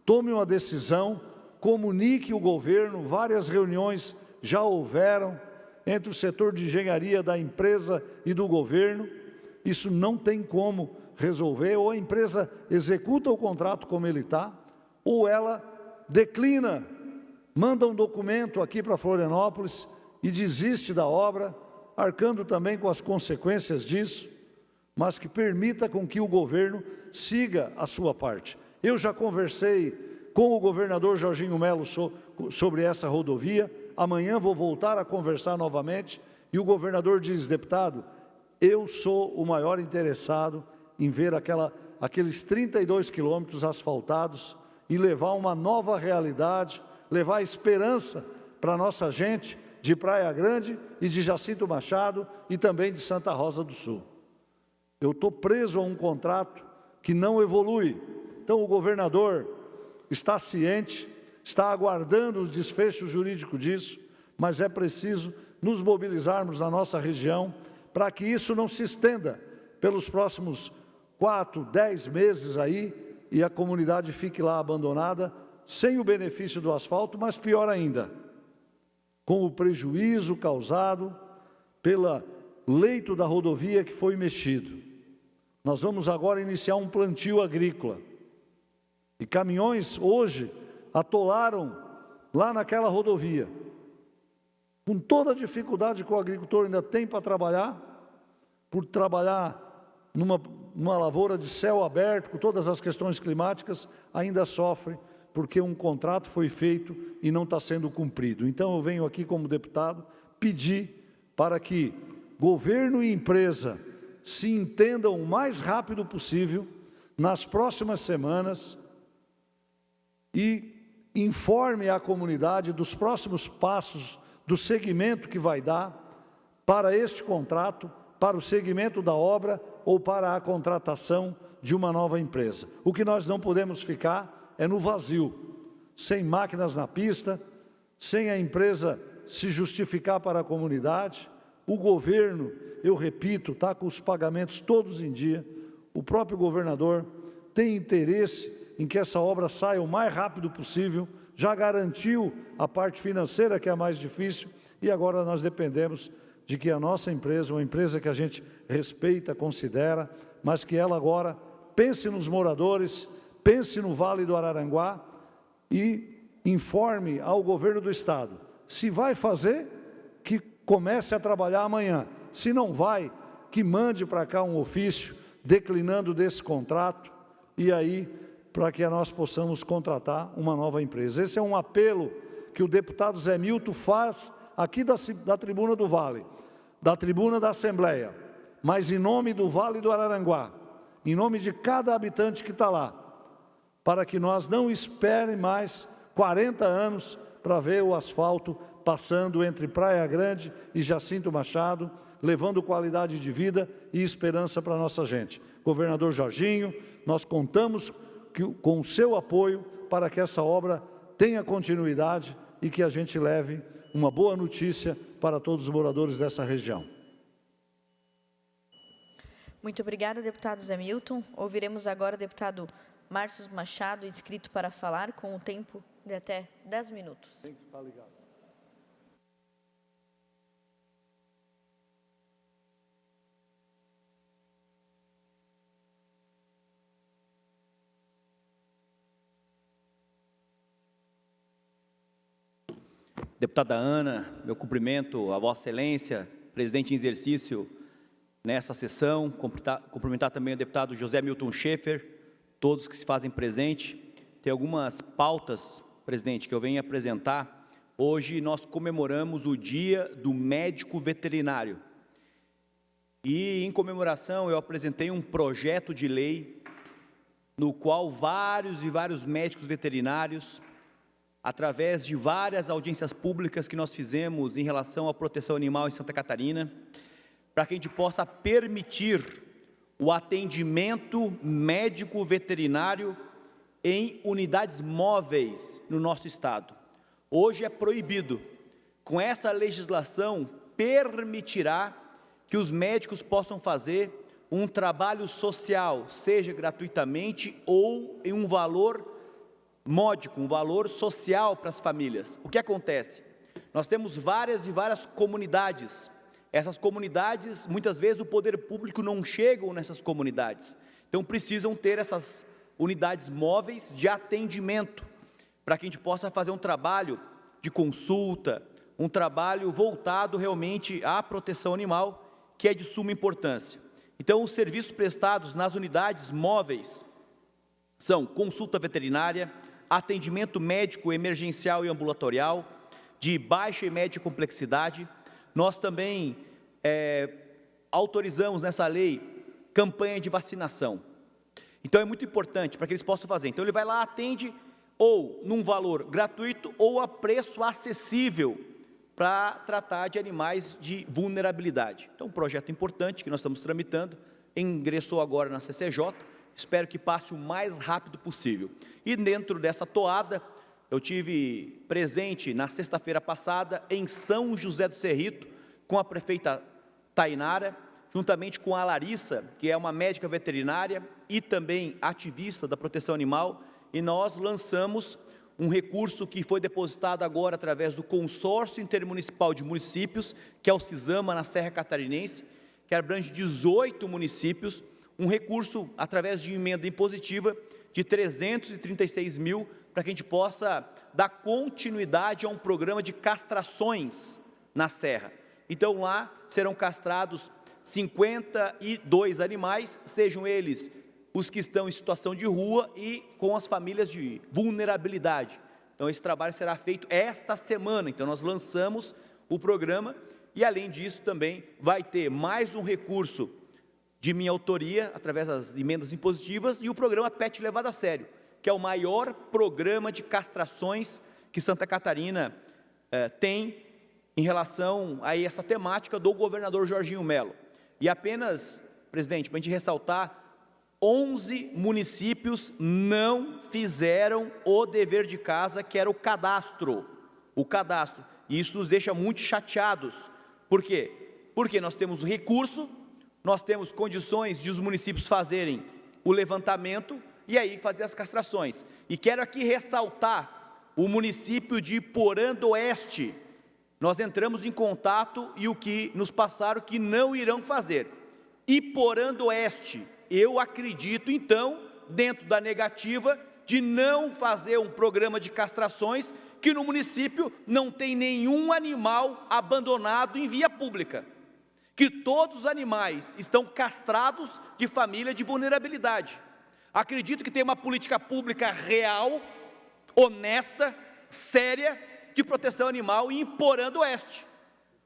tome uma decisão, comunique o governo, várias reuniões já houveram entre o setor de engenharia da empresa e do governo, isso não tem como resolver, ou a empresa executa o contrato como ele está, ou ela declina, manda um documento aqui para Florianópolis e desiste da obra, arcando também com as consequências disso, mas que permita com que o governo siga a sua parte. Eu já conversei com o governador Jorginho Melo sobre essa rodovia, amanhã vou voltar a conversar novamente, e o governador diz, deputado, eu sou o maior interessado em ver aqueles 32 quilômetros asfaltados e levar uma nova realidade, levar esperança para a nossa gente de Praia Grande e de Jacinto Machado e também de Santa Rosa do Sul. Eu estou preso a um contrato que não evolui. Então o governador está ciente, está aguardando o desfecho jurídico disso, mas é preciso nos mobilizarmos na nossa região para que isso não se estenda pelos próximos 4, 10 meses aí e a comunidade fique lá abandonada, sem o benefício do asfalto, mas pior ainda, com o prejuízo causado pelo leito da rodovia que foi mexido. Nós vamos agora iniciar um plantio agrícola. E caminhões hoje atolaram lá naquela rodovia. Com toda a dificuldade que o agricultor ainda tem para trabalhar, por trabalhar numa lavoura de céu aberto, com todas as questões climáticas, ainda sofre porque um contrato foi feito e não está sendo cumprido. Então, eu venho aqui como deputado pedir para que governo e empresa se entendam o mais rápido possível nas próximas semanas e informe a comunidade dos próximos passos do segmento que vai dar para este contrato, para o segmento da obra ou para a contratação de uma nova empresa. O que nós não podemos ficar é no vazio, sem máquinas na pista, sem a empresa se justificar para a comunidade. O governo, eu repito, está com os pagamentos todos em dia. O próprio governador tem interesse em que essa obra saia o mais rápido possível, já garantiu a parte financeira, que é a mais difícil, e agora nós dependemos de que a nossa empresa, uma empresa que a gente respeita, considera, mas que ela agora pense nos moradores, pense no Vale do Araranguá e informe ao governo do Estado. Se vai fazer, que comece a trabalhar amanhã. Se não vai, que mande para cá um ofício declinando desse contrato e aí para que nós possamos contratar uma nova empresa. Esse é um apelo que o deputado Zé Milton faz aqui da tribuna do Vale, da tribuna da Assembleia, mas em nome do Vale do Araranguá, em nome de cada habitante que está lá, para que nós não esperem mais 40 anos para ver o asfalto passando entre Praia Grande e Jacinto Machado, levando qualidade de vida e esperança para a nossa gente. Governador Jorginho, nós contamos com o seu apoio para que essa obra tenha continuidade e que a gente leve uma boa notícia para todos os moradores dessa região. Muito obrigada, deputado Zé Milton. Ouviremos agora o deputado Márcio Machado, inscrito para falar, com um tempo de até 10 minutos. Tem que estar ligado. Deputada Ana, meu cumprimento a Vossa Excelência, presidente em exercício nessa sessão, cumprimentar também o deputado José Milton Schaefer, todos que se fazem presente. Tem algumas pautas, presidente, que eu venho apresentar. Hoje nós comemoramos o Dia do Médico Veterinário. E em comemoração eu apresentei um projeto de lei no qual vários médicos veterinários, através de várias audiências públicas que nós fizemos em relação à proteção animal em Santa Catarina, para que a gente possa permitir o atendimento médico veterinário em unidades móveis no nosso estado. Hoje é proibido. Com essa legislação, permitirá que os médicos possam fazer um trabalho social, seja gratuitamente ou em um valor módico, um valor social para as famílias. O que acontece? Nós temos várias comunidades. Essas comunidades, muitas vezes o poder público não chega nessas comunidades. Então precisam ter essas unidades móveis de atendimento, para que a gente possa fazer um trabalho de consulta, um trabalho voltado realmente à proteção animal, que é de suma importância. Então os serviços prestados nas unidades móveis são consulta veterinária, atendimento médico emergencial e ambulatorial, de baixa e média complexidade. Nós também autorizamos nessa lei campanha de vacinação. Então é muito importante para que eles possam fazer. Então ele vai lá, atende ou num valor gratuito ou a preço acessível para tratar de animais de vulnerabilidade. Então um projeto importante que nós estamos tramitando, ingressou agora na CCJ, espero que passe o mais rápido possível. E dentro dessa toada, eu tive presente na sexta-feira passada em São José do Cerrito, com a prefeita Tainara, juntamente com a Larissa, que é uma médica veterinária e também ativista da proteção animal, e nós lançamos um recurso que foi depositado agora através do Consórcio Intermunicipal de Municípios, que é o CISAMA na Serra Catarinense, que abrange 18 municípios, um recurso através de emenda impositiva de 336 mil, para que a gente possa dar continuidade a um programa de castrações na Serra. Então lá serão castrados 52 animais, sejam eles os que estão em situação de rua e com as famílias de vulnerabilidade. Então, esse trabalho será feito esta semana. Então, nós lançamos o programa e, além disso, também vai ter mais um recurso de minha autoria, através das emendas impositivas, e o programa PET Levado a Sério, que é o maior programa de castrações que Santa Catarina tem em relação a essa temática do governador Jorginho Melo. E apenas, presidente, para a gente ressaltar, 11 municípios não fizeram o dever de casa, que era o cadastro. E isso nos deixa muito chateados. Por quê? Porque nós temos recurso, nós temos condições de os municípios fazerem o levantamento e aí fazer as castrações. E quero aqui ressaltar o município de Porã do Oeste. Nós entramos em contato e o que nos passaram que não irão fazer. E Porã do Oeste, eu acredito, então, dentro da negativa, de não fazer um programa de castrações, que no município não tem nenhum animal abandonado em via pública, que todos os animais estão castrados de família de vulnerabilidade. Acredito que tem uma política pública real, honesta, séria, de proteção animal em Porã do Oeste,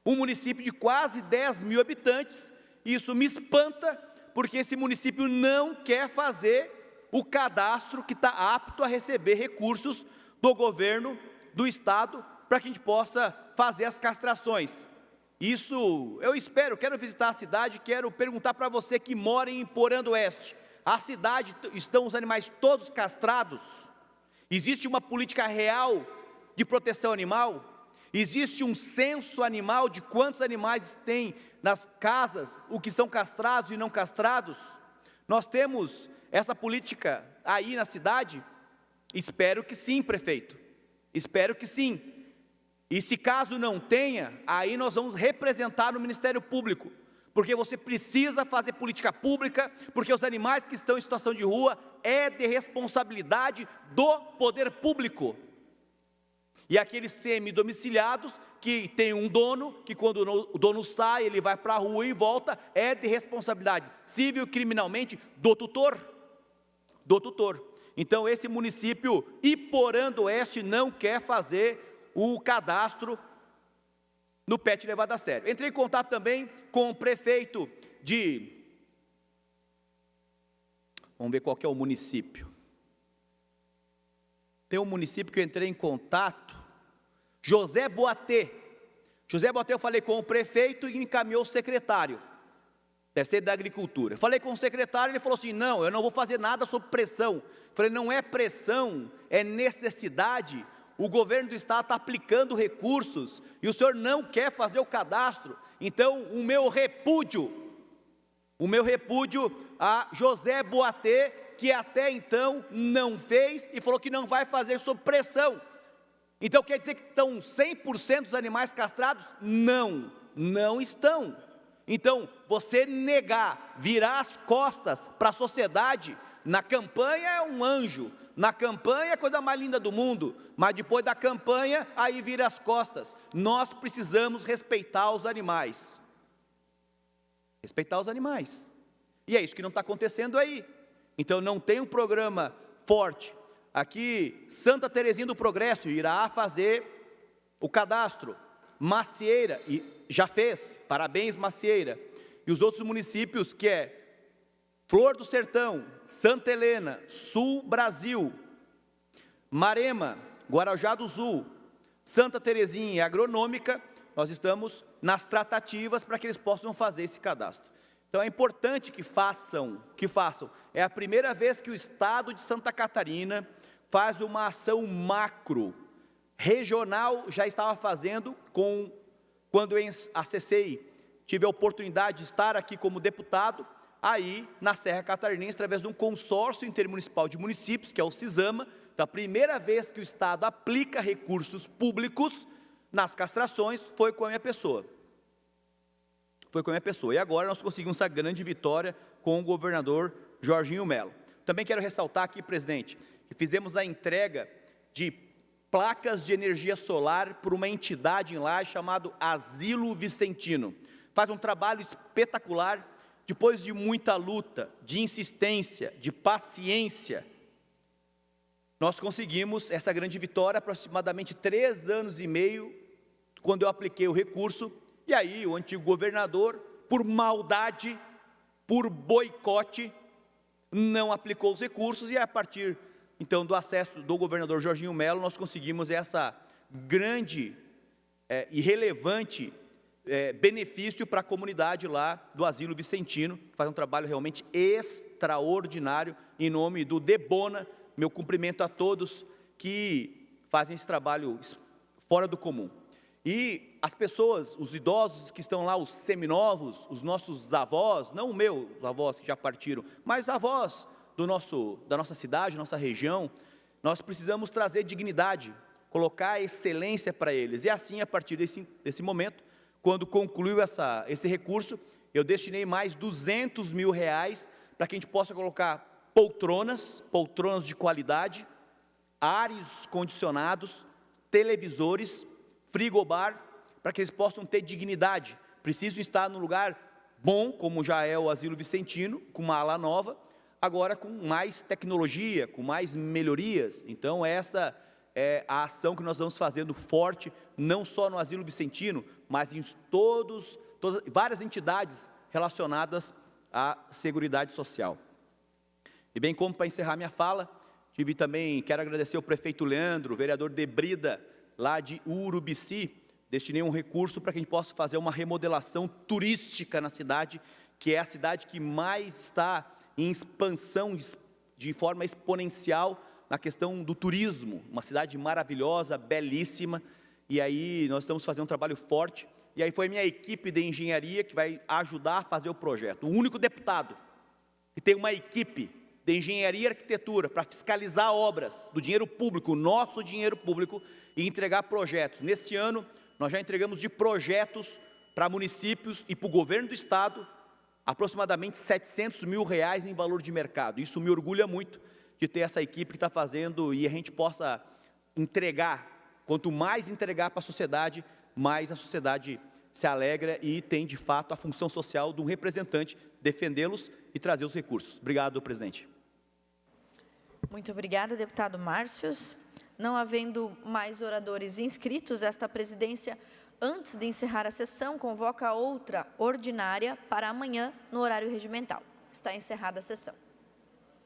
um município de quase 10 mil habitantes. Isso me espanta, porque esse município não quer fazer o cadastro que está apto a receber recursos do governo, do Estado, para que a gente possa fazer as castrações. Isso, eu espero, quero visitar a cidade, quero perguntar para você que mora em Porã do Oeste, a cidade, estão os animais todos castrados? Existe uma política real de proteção animal? Existe um censo animal de quantos animais tem nas casas, o que são castrados e não castrados? Nós temos essa política aí na cidade? Espero que sim, prefeito. Espero que sim. E se caso não tenha, aí nós vamos representar no Ministério Público, porque você precisa fazer política pública, porque os animais que estão em situação de rua é de responsabilidade do poder público. E aqueles semi-domiciliados que tem um dono, que quando o dono sai, ele vai para a rua e volta, é de responsabilidade civil e criminalmente do tutor. Então, esse município, Iporã do Oeste, não quer fazer o cadastro no PET Levado a Sério. Entrei em contato também com o prefeito de... Vamos ver qual que é o município. Tem um município que eu entrei em contato, José Boatê. José Boatê, eu falei com o prefeito e encaminhou o secretário. Deve ser da agricultura. Falei com o secretário, ele falou assim, não, eu não vou fazer nada sob pressão. Falei, não é pressão, é necessidade. O governo do estado está aplicando recursos e o senhor não quer fazer o cadastro. Então, o meu repúdio a José Boatê, que até então não fez e falou que não vai fazer sob pressão. Então, quer dizer que estão 100% dos animais castrados? Não, não estão. Então, você negar, virar as costas para a sociedade, na campanha é um anjo, na campanha é a coisa mais linda do mundo, mas depois da campanha, aí vira as costas. Nós precisamos respeitar os animais. Respeitar os animais. E é isso que não está acontecendo aí. Então, não tem um programa forte. Aqui, Santa Terezinha do Progresso irá fazer o cadastro. Macieira, e já fez, parabéns Macieira. E os outros municípios que é Flor do Sertão, Santa Helena, Sul Brasil, Marema, Guarujá do Sul, Santa Terezinha e Agronômica, nós estamos nas tratativas para que eles possam fazer esse cadastro. Então é importante que façam. É a primeira vez que o estado de Santa Catarina faz uma ação macro. Regional já estava fazendo quando eu acessei, tive a oportunidade de estar aqui como deputado, aí na Serra Catarinense, através de um consórcio intermunicipal de municípios, que é o CISAMA. Então, a primeira vez que o estado aplica recursos públicos nas castrações foi com a minha pessoa. E agora nós conseguimos essa grande vitória com o governador Jorginho Melo. Também quero ressaltar aqui, presidente, que fizemos a entrega de placas de energia solar por uma entidade em Laje chamada Asilo Vicentino. Faz um trabalho espetacular. depois de muita luta, de insistência, de paciência, nós conseguimos essa grande vitória, aproximadamente 3 anos e meio, quando eu apliquei o recurso, e aí o antigo governador, por maldade, por boicote, não aplicou os recursos, e a partir, então, do acesso do governador Jorginho Mello, nós conseguimos essa grande e relevante benefício para a comunidade lá do Asilo Vicentino, que faz um trabalho realmente extraordinário, em nome do Debona. Meu cumprimento a todos que fazem esse trabalho fora do comum. E as pessoas, os idosos que estão lá, os seminovos, os nossos avós, não os meus avós que já partiram, mas avós da nossa cidade, nossa região, nós precisamos trazer dignidade, colocar excelência para eles. E assim, a partir desse momento, quando concluiu esse recurso, eu destinei mais R$200 mil para que a gente possa colocar poltronas de qualidade, ares condicionados, televisores, frigobar, para que eles possam ter dignidade. Precisam estar num lugar bom, como já é o Asilo Vicentino, com uma ala nova, agora com mais tecnologia, com mais melhorias. Então, essa é a ação que nós vamos fazendo forte, não só no Asilo Vicentino, mas em várias entidades relacionadas à Seguridade Social. E bem como para encerrar minha fala, quero agradecer ao prefeito Leandro, o vereador Debrida, lá de Urubici, destinei um recurso para que a gente possa fazer uma remodelação turística na cidade, que é a cidade que mais está em expansão de forma exponencial na questão do turismo, uma cidade maravilhosa, belíssima, e aí nós estamos fazendo um trabalho forte, e aí foi minha equipe de engenharia que vai ajudar a fazer o projeto. O único deputado que tem uma equipe de engenharia e arquitetura para fiscalizar obras do dinheiro público, nosso dinheiro público, e entregar projetos. Nesse ano, nós já entregamos de projetos para municípios e para o governo do estado, aproximadamente R$700 mil em valor de mercado. Isso me orgulha muito de ter essa equipe que está fazendo e a gente possa entregar. Quanto mais entregar para a sociedade, mais a sociedade se alegra e tem, de fato, a função social de um representante, defendê-los e trazer os recursos. Obrigado, presidente. Muito obrigada, deputado Márcios. Não havendo mais oradores inscritos, esta presidência, antes de encerrar a sessão, convoca outra ordinária para amanhã, no horário regimental. Está encerrada a sessão.